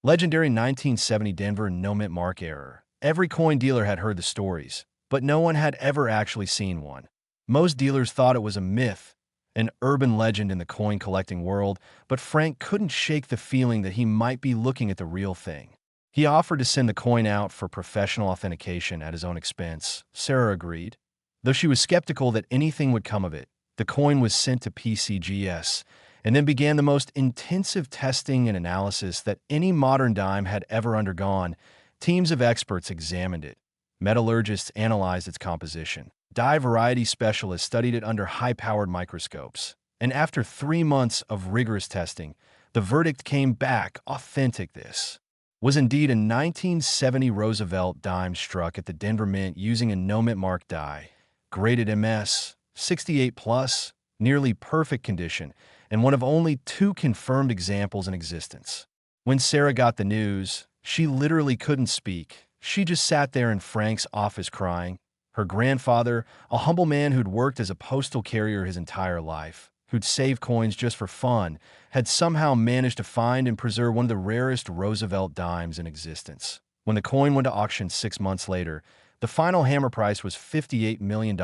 legendary 1970 Denver no mint mark error. Every coin dealer had heard the stories, but no one had ever actually seen one. Most dealers thought it was a myth, an urban legend in the coin collecting world, but Frank couldn't shake the feeling that he might be looking at the real thing. He offered to send the coin out for professional authentication at his own expense. Sarah agreed. Though she was skeptical that anything would come of it, the coin was sent to PCGS, and then began the most intensive testing and analysis that any modern dime had ever undergone. Teams of experts examined it. Metallurgists analyzed its composition. Die variety specialists studied it under high-powered microscopes. And after 3 months of rigorous testing, the verdict came back authentic. This was indeed a 1970 Roosevelt dime struck at the Denver Mint using a no mint mark die, graded MS, 68+, nearly perfect condition, and one of only 2 confirmed examples in existence. When Sarah got the news, she literally couldn't speak. She just sat there in Frank's office crying. Her grandfather, a humble man who'd worked as a postal carrier his entire life, who'd saved coins just for fun, had somehow managed to find and preserve one of the rarest Roosevelt dimes in existence. When the coin went to auction 6 months later, the final hammer price was $58 million,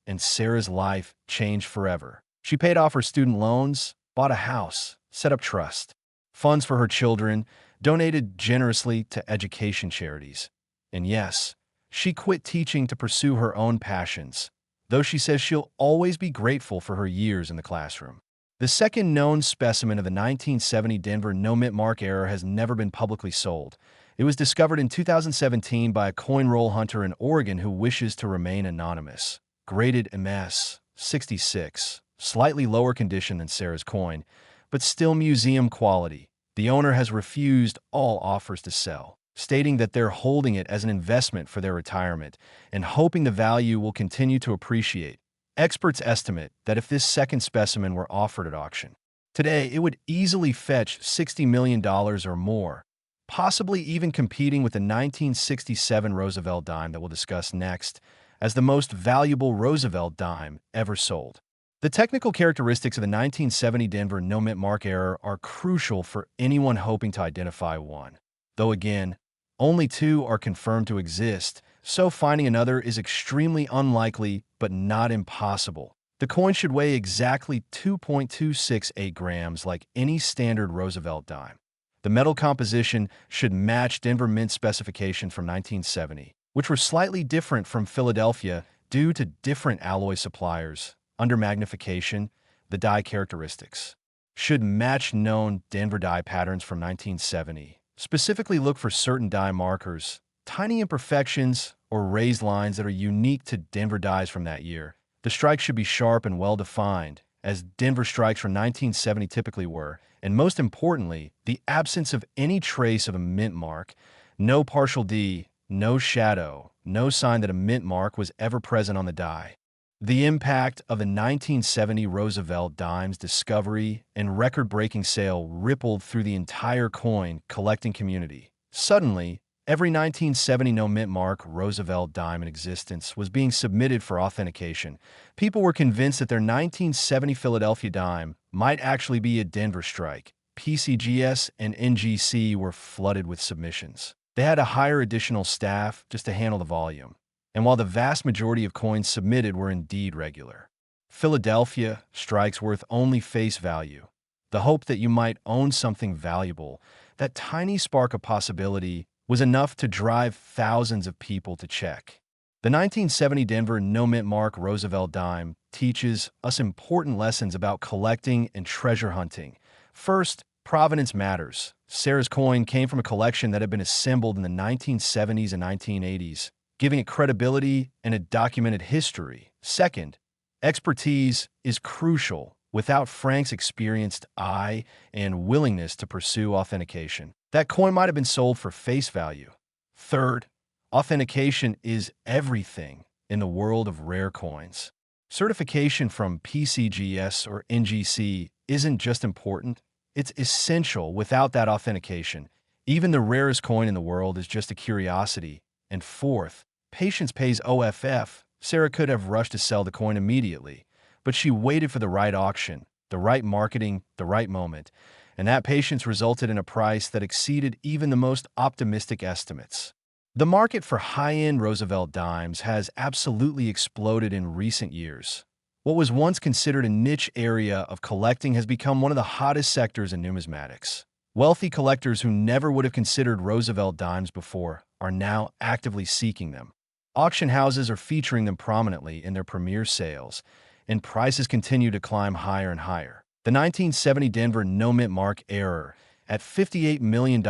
and Sarah's life changed forever. She paid off her student loans, bought a house, set up trust, funds for her children, donated generously to education charities. And yes, she quit teaching to pursue her own passions, though she says she'll always be grateful for her years in the classroom. The second known specimen of the 1970 Denver no mint mark error has never been publicly sold. It was discovered in 2017 by a coin roll hunter in Oregon who wishes to remain anonymous. Graded MS, 66, slightly lower condition than Sarah's coin, but still museum quality. The owner has refused all offers to sell, stating that they're holding it as an investment for their retirement and hoping the value will continue to appreciate. Experts estimate that if this second specimen were offered at auction today, it would easily fetch $60 million or more, possibly even competing with the 1967 Roosevelt dime that we'll discuss next as the most valuable Roosevelt dime ever sold. The technical characteristics of the 1970 Denver no-mint mark error are crucial for anyone hoping to identify one. Though again, only two are confirmed to exist, so finding another is extremely unlikely but not impossible. The coin should weigh exactly 2.268 grams like any standard Roosevelt dime. The metal composition should match Denver Mint specifications from 1970, which were slightly different from Philadelphia due to different alloy suppliers. Under magnification, the die characteristics should match known Denver die patterns from 1970. Specifically look for certain die markers, tiny imperfections, or raised lines that are unique to Denver dies from that year. The strike should be sharp and well-defined, as Denver strikes from 1970 typically were, and most importantly, the absence of any trace of a mint mark, no partial D, no shadow, no sign that a mint mark was ever present on the die. The impact of the 1970 Roosevelt dime's discovery and record-breaking sale rippled through the entire coin collecting community. Suddenly, every 1970 no-mint mark Roosevelt dime in existence was being submitted for authentication. People were convinced that their 1970 Philadelphia dime might actually be a Denver strike. PCGS and NGC were flooded with submissions. They had to hire additional staff just to handle the volume. And while the vast majority of coins submitted were indeed regular, Philadelphia strikes worth only face value. The hope that you might own something valuable, that tiny spark of possibility, was enough to drive thousands of people to check. The 1970 Denver no-mint mark Roosevelt dime teaches us important lessons about collecting and treasure hunting. First, provenance matters. Sarah's coin came from a collection that had been assembled in the 1970s and 1980s, giving it credibility and a documented history. Second, expertise is crucial. Without Frank's experienced eye and willingness to pursue authentication, that coin might have been sold for face value. Third, authentication is everything in the world of rare coins. Certification from PCGS or NGC isn't just important, it's essential. Without that authentication, even the rarest coin in the world is just a curiosity. And fourth, patience pays OFF. Sarah could have rushed to sell the coin immediately, but she waited for the right auction, the right marketing, the right moment, and that patience resulted in a price that exceeded even the most optimistic estimates. The market for high-end Roosevelt dimes has absolutely exploded in recent years. What was once considered a niche area of collecting has become one of the hottest sectors in numismatics. Wealthy collectors who never would have considered Roosevelt dimes before are now actively seeking them. Auction houses are featuring them prominently in their premier sales, and prices continue to climb higher and higher. The 1970 Denver no-mint mark error at $58 million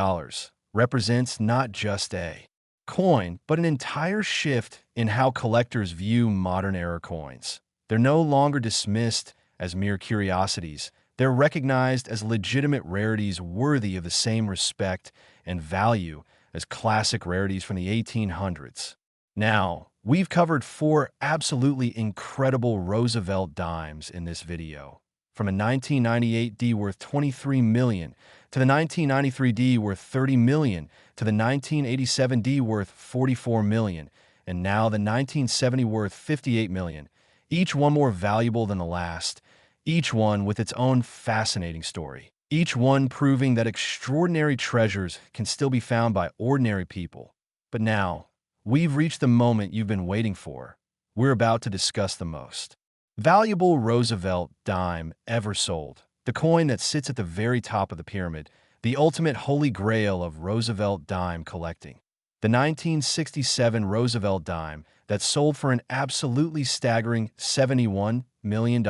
represents not just a coin, but an entire shift in how collectors view modern era coins. They're no longer dismissed as mere curiosities. They're recognized as legitimate rarities worthy of the same respect and value as classic rarities from the 1800s. Now, we've covered 4 absolutely incredible Roosevelt dimes in this video. From a 1998 D worth $23 million, to the 1993 D worth $30 million, to the 1987 D worth $44 million, and now the 1970 worth $58 million, each one more valuable than the last, each one with its own fascinating story, each one proving that extraordinary treasures can still be found by ordinary people. But now, we've reached the moment you've been waiting for. We're about to discuss the most valuable Roosevelt dime ever sold, the coin that sits at the very top of the pyramid, the ultimate holy grail of Roosevelt dime collecting. The 1967 Roosevelt dime that sold for an absolutely staggering $71 million.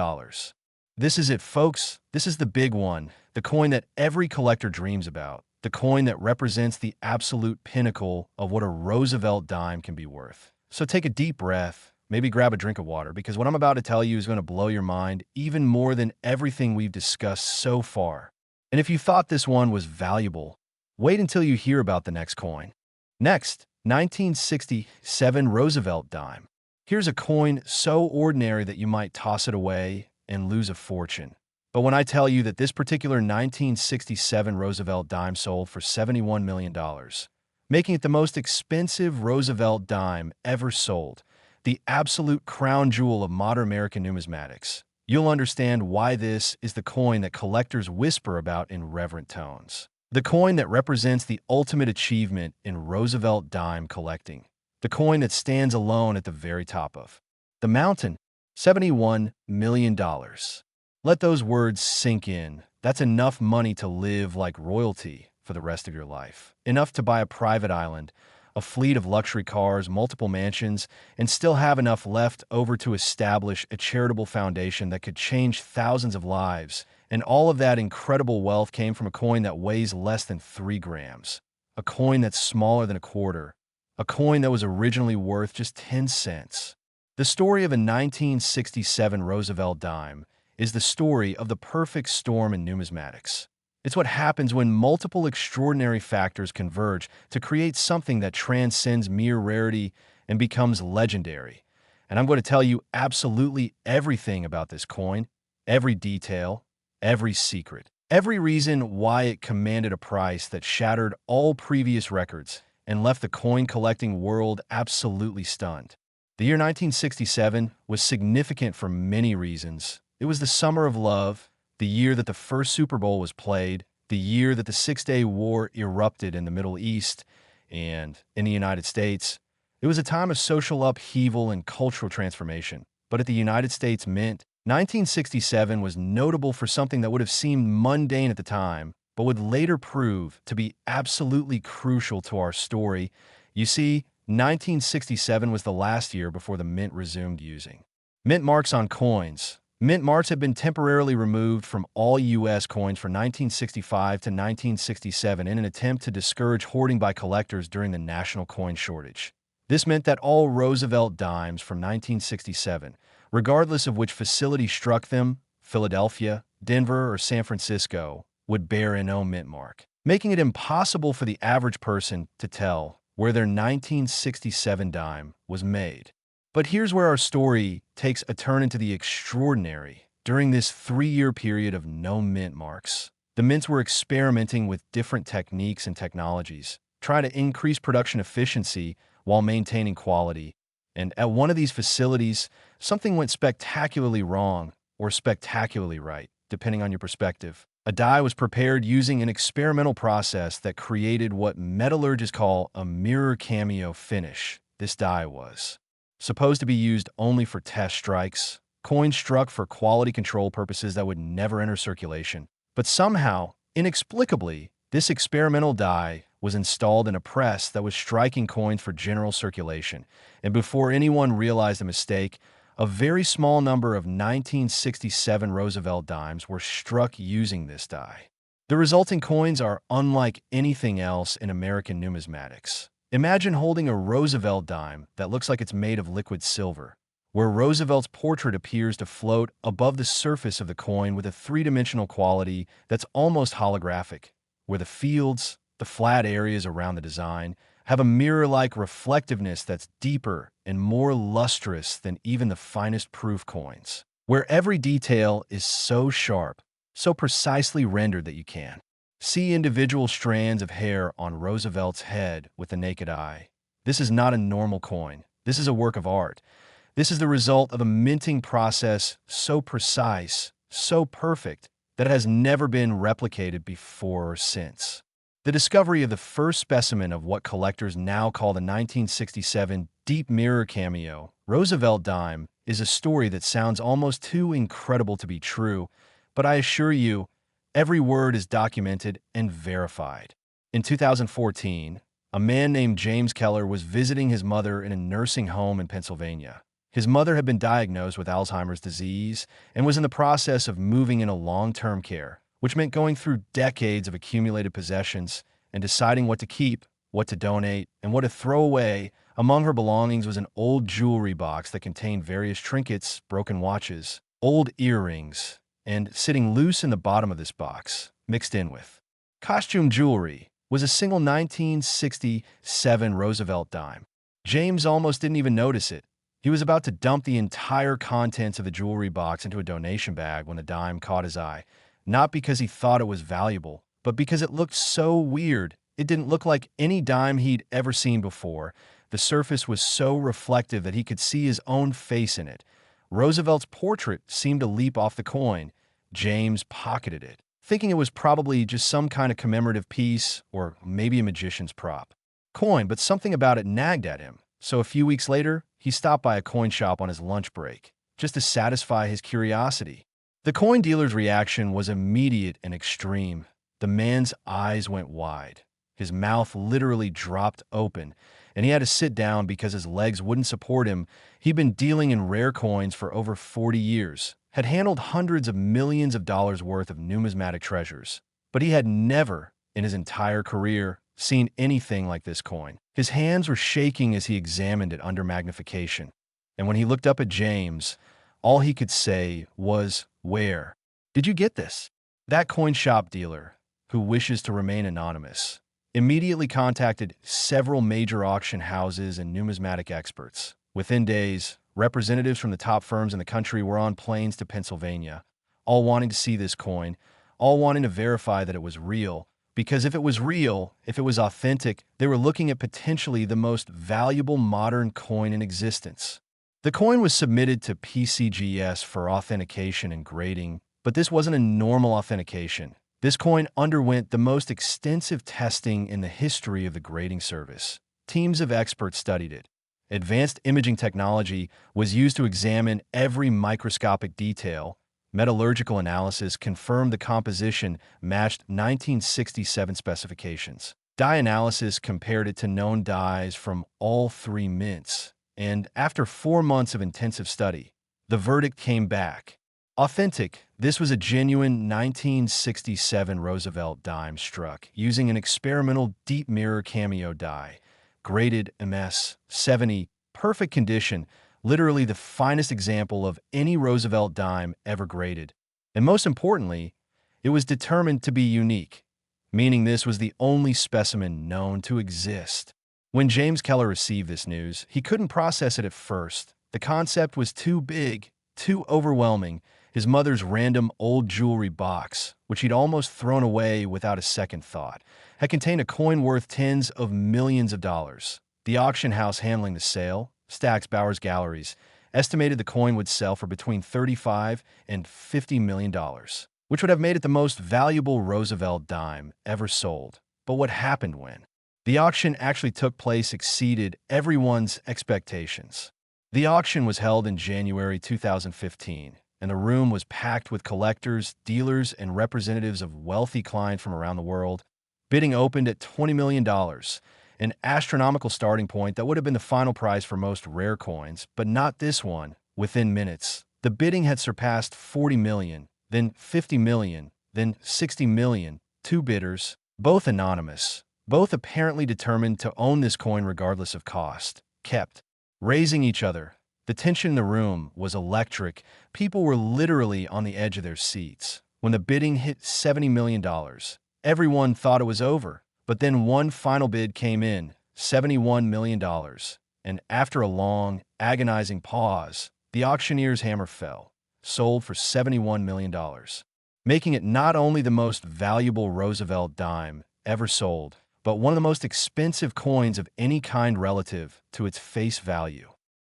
This is it, folks. This is the big one, the coin that every collector dreams about, the coin that represents the absolute pinnacle of what a Roosevelt dime can be worth. So take a deep breath, maybe grab a drink of water, because what I'm about to tell you is going to blow your mind even more than everything we've discussed so far. And if you thought this one was valuable, wait until you hear about the next coin. Next, 1967 Roosevelt dime. Here's a coin so ordinary that you might toss it away and lose a fortune. But when I tell you that this particular 1967 Roosevelt dime sold for $71 million, making it the most expensive Roosevelt dime ever sold, the absolute crown jewel of modern American numismatics, you'll understand why this is the coin that collectors whisper about in reverent tones. The coin that represents the ultimate achievement in Roosevelt dime collecting. The coin that stands alone at the very top of the mountain. $71 million. Let those words sink in. That's enough money to live like royalty for the rest of your life. Enough to buy a private island, a fleet of luxury cars, multiple mansions, and still have enough left over to establish a charitable foundation that could change thousands of lives. And all of that incredible wealth came from a coin that weighs less than 3 grams. A coin that's smaller than a quarter. A coin that was originally worth just 10 cents. The story of a 1967 Roosevelt dime is the story of the perfect storm in numismatics. It's what happens when multiple extraordinary factors converge to create something that transcends mere rarity and becomes legendary. And I'm going to tell you absolutely everything about this coin, every detail, every secret, every reason why it commanded a price that shattered all previous records and left the coin-collecting world absolutely stunned. The year 1967 was significant for many reasons. It was the summer of love, the year that the first Super Bowl was played, the year that the Six-Day War erupted in the Middle East and in the United States. It was a time of social upheaval and cultural transformation. But at the United States Mint, 1967 was notable for something that would have seemed mundane at the time, but would later prove to be absolutely crucial to our story. You see, 1967 was the last year before the Mint resumed using mint marks on coins. Mint marks had been temporarily removed from all U.S. coins from 1965 to 1967 in an attempt to discourage hoarding by collectors during the national coin shortage. This meant that all Roosevelt dimes from 1967, regardless of which facility struck them, Philadelphia, Denver, or San Francisco, would bear an no mint mark, making it impossible for the average person to tell where their 1967 dime was made. But here's where our story takes a turn into the extraordinary. During this 3-year period of no mint marks, the mints were experimenting with different techniques and technologies, trying to increase production efficiency while maintaining quality. And at one of these facilities, something went spectacularly wrong or spectacularly right, depending on your perspective. A die was prepared using an experimental process that created what metallurgists call a mirror cameo finish. This die was supposed to be used only for test strikes, coins struck for quality control purposes that would never enter circulation. But somehow, inexplicably, this experimental die was installed in a press that was striking coins for general circulation. And before anyone realized the mistake, a very small number of 1967 Roosevelt dimes were struck using this die. The resulting coins are unlike anything else in American numismatics. Imagine holding a Roosevelt dime that looks like it's made of liquid silver, where Roosevelt's portrait appears to float above the surface of the coin with a 3-dimensional quality that's almost holographic, where the fields, the flat areas around the design, have a mirror-like reflectiveness that's deeper and more lustrous than even the finest proof coins, where every detail is so sharp, so precisely rendered that you can see individual strands of hair on Roosevelt's head with the naked eye. This is not a normal coin. This is a work of art. This is the result of a minting process so precise, so perfect, that it has never been replicated before or since. The discovery of the first specimen of what collectors now call the 1967 Deep Mirror Cameo Roosevelt dime is a story that sounds almost too incredible to be true, but I assure you, every word is documented and verified. In 2014, a man named James Keller was visiting his mother in a nursing home in Pennsylvania. His mother had been diagnosed with Alzheimer's disease and was in the process of moving into long-term care, which meant going through decades of accumulated possessions and deciding what to keep, what to donate, and what to throw away. Among her belongings was an old jewelry box that contained various trinkets, broken watches, old earrings, and sitting loose in the bottom of this box mixed in with costume jewelry, was a single 1967 Roosevelt dime. James almost didn't even notice it. He was about to dump the entire contents of the jewelry box into a donation bag when the dime caught his eye, not because he thought it was valuable, but because it looked so weird. It didn't look like any dime he'd ever seen before. The surface was so reflective that he could see his own face in it. Roosevelt's portrait seemed to leap off the coin. James pocketed it, thinking it was probably just some kind of commemorative piece or maybe a magician's prop. Coin, but something about it nagged at him. So a few weeks later, he stopped by a coin shop on his lunch break, just to satisfy his curiosity. The coin dealer's reaction was immediate and extreme. The man's eyes went wide. His mouth literally dropped open, and he had to sit down because his legs wouldn't support him. He'd been dealing in rare coins for over 40 years, had handled hundreds of millions of dollars worth of numismatic treasures, but he had never, in his entire career, seen anything like this coin. His hands were shaking as he examined it under magnification, and when he looked up at James, all he could say was, "Where did you get this?" That coin shop dealer, who wishes to remain anonymous, immediately contacted several major auction houses and numismatic experts. Within days, representatives from the top firms in the country were on planes to Pennsylvania, all wanting to see this coin, all wanting to verify that it was real. Because if it was real, if it was authentic, they were looking at potentially the most valuable modern coin in existence. The coin was submitted to PCGS for authentication and grading, but this wasn't a normal authentication. This coin underwent the most extensive testing in the history of the grading service. Teams of experts studied it. Advanced imaging technology was used to examine every microscopic detail. Metallurgical analysis confirmed the composition matched 1967 specifications. Dye analysis compared it to known dyes from all three mints. And after 4 months of intensive study, the verdict came back. Authentic. This was a genuine 1967 Roosevelt dime struck using an experimental deep mirror cameo die, graded MS 70, perfect condition, literally the finest example of any Roosevelt dime ever graded. And most importantly, it was determined to be unique, meaning this was the only specimen known to exist. When James Keller received this news, he couldn't process it at first. The concept was too big, too overwhelming. His mother's random old jewelry box, which he'd almost thrown away without a second thought, had contained a coin worth tens of millions of dollars. The auction house handling the sale, Stack's Bowers Galleries, estimated the coin would sell for between $35 and $50 million, which would have made it the most valuable Roosevelt dime ever sold. But what happened when the auction actually took place exceeded everyone's expectations. The auction was held in January 2015, and the room was packed with collectors, dealers, and representatives of wealthy clients from around the world. Bidding opened at $20 million, an astronomical starting point that would have been the final price for most rare coins, but not this one. Within minutes, the bidding had surpassed $40 million, then $50 million, then $60 million. Two bidders, both anonymous, both apparently determined to own this coin regardless of cost, kept raising each other. The tension in the room was electric. People were literally on the edge of their seats. When the bidding hit $70 million, everyone thought it was over. But then one final bid came in, $71 million. And after a long, agonizing pause, the auctioneer's hammer fell, sold for $71 million, making it not only the most valuable Roosevelt dime ever sold, but one of the most expensive coins of any kind relative to its face value.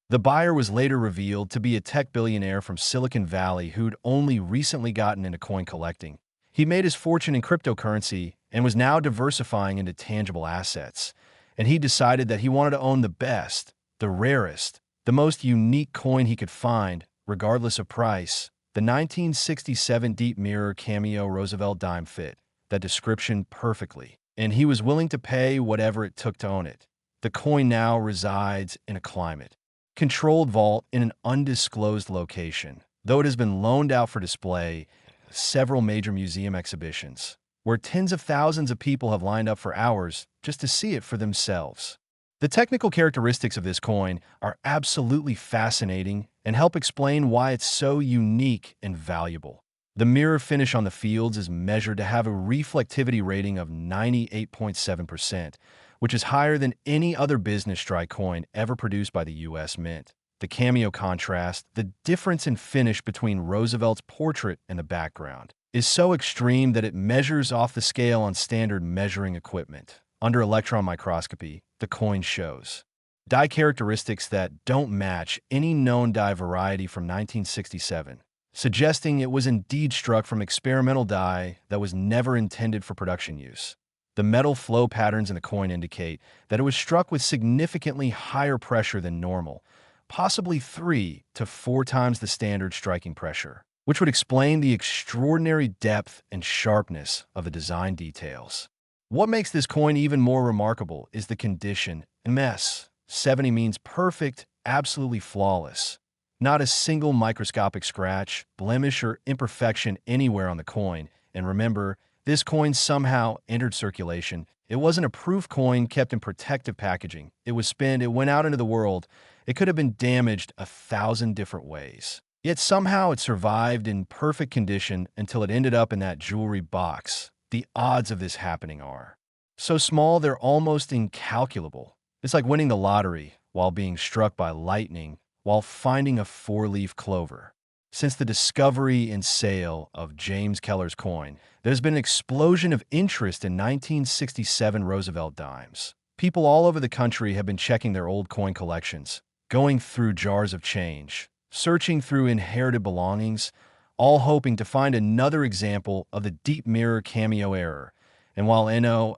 The buyer was later revealed to be a tech billionaire from Silicon Valley who'd only recently gotten into coin collecting. He made his fortune in cryptocurrency and was now diversifying into tangible assets. And he decided that he wanted to own the best, the rarest, the most unique coin he could find, regardless of price. The 1967 deep mirror cameo Roosevelt dime fit that description perfectly, and he was willing to pay whatever it took to own it. The coin now resides in a climate-controlled vault in an undisclosed location, though it has been loaned out for display at several major museum exhibitions, where tens of thousands of people have lined up for hours just to see it for themselves. The technical characteristics of this coin are absolutely fascinating and help explain why it's so unique and valuable. The mirror finish on the fields is measured to have a reflectivity rating of 98.7%, which is higher than any other business strike coin ever produced by the U.S. Mint. The cameo contrast, the difference in finish between Roosevelt's portrait and the background, is so extreme that it measures off the scale on standard measuring equipment. Under electron microscopy, the coin shows die characteristics that don't match any known die variety from 1967, suggesting it was indeed struck from experimental die that was never intended for production use. The metal flow patterns in the coin indicate that it was struck with significantly higher pressure than normal, possibly 3 to 4 times the standard striking pressure, which would explain the extraordinary depth and sharpness of the design details. What makes this coin even more remarkable is the condition. MS 70 means perfect, absolutely flawless. Not a single microscopic scratch, blemish, or imperfection anywhere on the coin. And remember, this coin somehow entered circulation. It wasn't a proof coin kept in protective packaging. It was spent, it went out into the world. It could have been damaged 1,000 different ways. Yet somehow it survived in perfect condition until it ended up in that jewelry box. The odds of this happening are so small they're almost incalculable. It's like winning the lottery while being struck by lightning while finding a 4-leaf clover. Since the discovery and sale of James Keller's coin, there's been an explosion of interest in 1967 Roosevelt dimes. People all over the country have been checking their old coin collections, going through jars of change, searching through inherited belongings, all hoping to find another example of the deep mirror cameo error. And while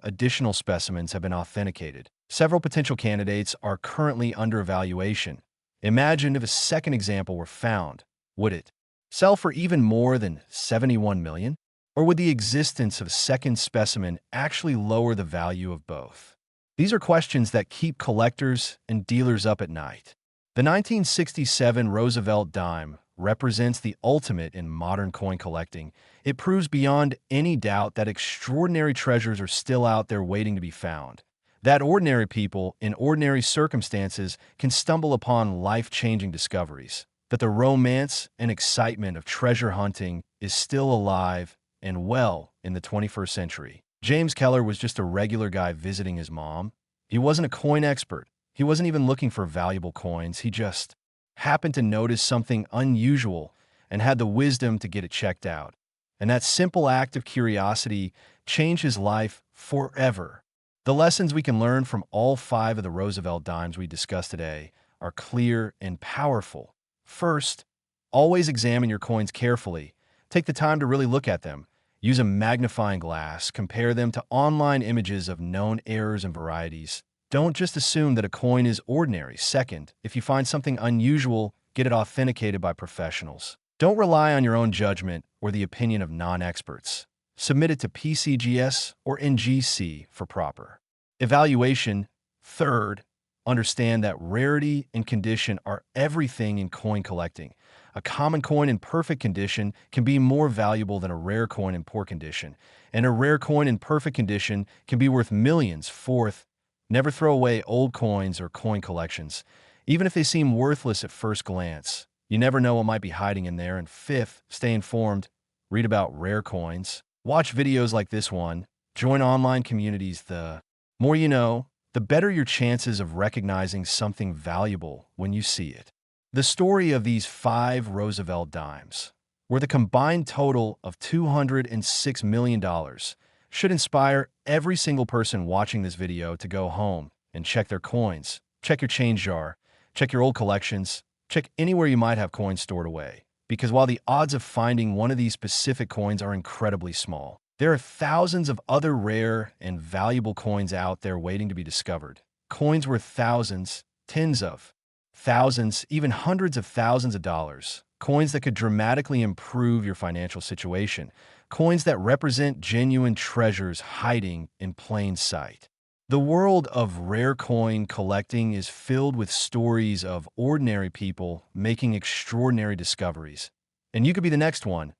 additional specimens have been authenticated, several potential candidates are currently under evaluation. Imagine if a second example were found. Would it sell for even more than $71 million? Or would the existence of a second specimen actually lower the value of both? These are questions that keep collectors and dealers up at night. The 1967 Roosevelt dime represents the ultimate in modern coin collecting. It proves beyond any doubt that extraordinary treasures are still out there waiting to be found, that ordinary people in ordinary circumstances can stumble upon life-changing discoveries, that the romance and excitement of treasure hunting is still alive and well in the 21st century. James Keller was just a regular guy visiting his mom. He wasn't a coin expert. He wasn't even looking for valuable coins. He just happened to notice something unusual and had the wisdom to get it checked out. And that simple act of curiosity changed his life forever. The lessons we can learn from all 5 of the Roosevelt dimes we discussed today are clear and powerful. First, always examine your coins carefully. Take the time to really look at them. Use a magnifying glass. Compare them to online images of known errors and varieties. Don't just assume that a coin is ordinary. Second, if you find something unusual, get it authenticated by professionals. Don't rely on your own judgment or the opinion of non-experts. Submit it to PCGS or NGC for proper evaluation. Third, understand that rarity and condition are everything in coin collecting. A common coin in perfect condition can be more valuable than a rare coin in poor condition, and a rare coin in perfect condition can be worth millions. Fourth, never throw away old coins or coin collections, even if they seem worthless at first glance. You never know what might be hiding in there. And fifth, stay informed. Read about rare coins. Watch videos like this one. Join online communities. The more you know, the better your chances of recognizing something valuable when you see it. The story of these 5 Roosevelt dimes, where the combined total of $206 million, should inspire every single person watching this video to go home and check their coins, check your change jar, check your old collections, check anywhere you might have coins stored away. Because while the odds of finding one of these specific coins are incredibly small, there are thousands of other rare and valuable coins out there waiting to be discovered. Coins worth thousands, tens of thousands, even hundreds of thousands of dollars. Coins that could dramatically improve your financial situation. Coins that represent genuine treasures hiding in plain sight. The world of rare coin collecting is filled with stories of ordinary people making extraordinary discoveries. And you could be the next one.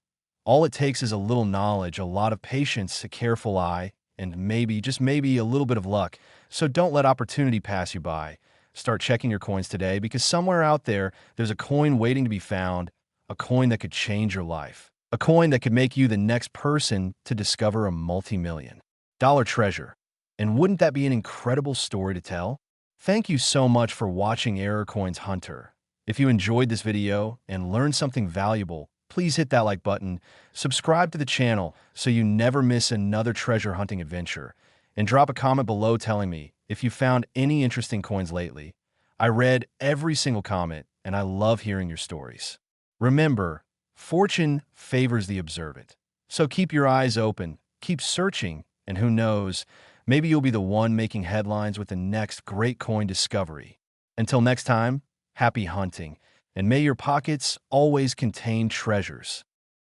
All it takes is a little knowledge, a lot of patience, a careful eye, and maybe, just maybe, a little bit of luck. So don't let opportunity pass you by. Start checking your coins today, because somewhere out there, there's a coin waiting to be found, a coin that could change your life. A coin that could make you the next person to discover a multi-million dollar treasure. And wouldn't that be an incredible story to tell? Thank you so much for watching Error Coins Hunter. If you enjoyed this video and learned something valuable, please hit that like button, subscribe to the channel so you never miss another treasure hunting adventure, and drop a comment below telling me if you found any interesting coins lately. I read every single comment, and I love hearing your stories. Remember, fortune favors the observant. So keep your eyes open, keep searching, and who knows, maybe you'll be the one making headlines with the next great coin discovery. Until next time, happy hunting, and may your pockets always contain treasures.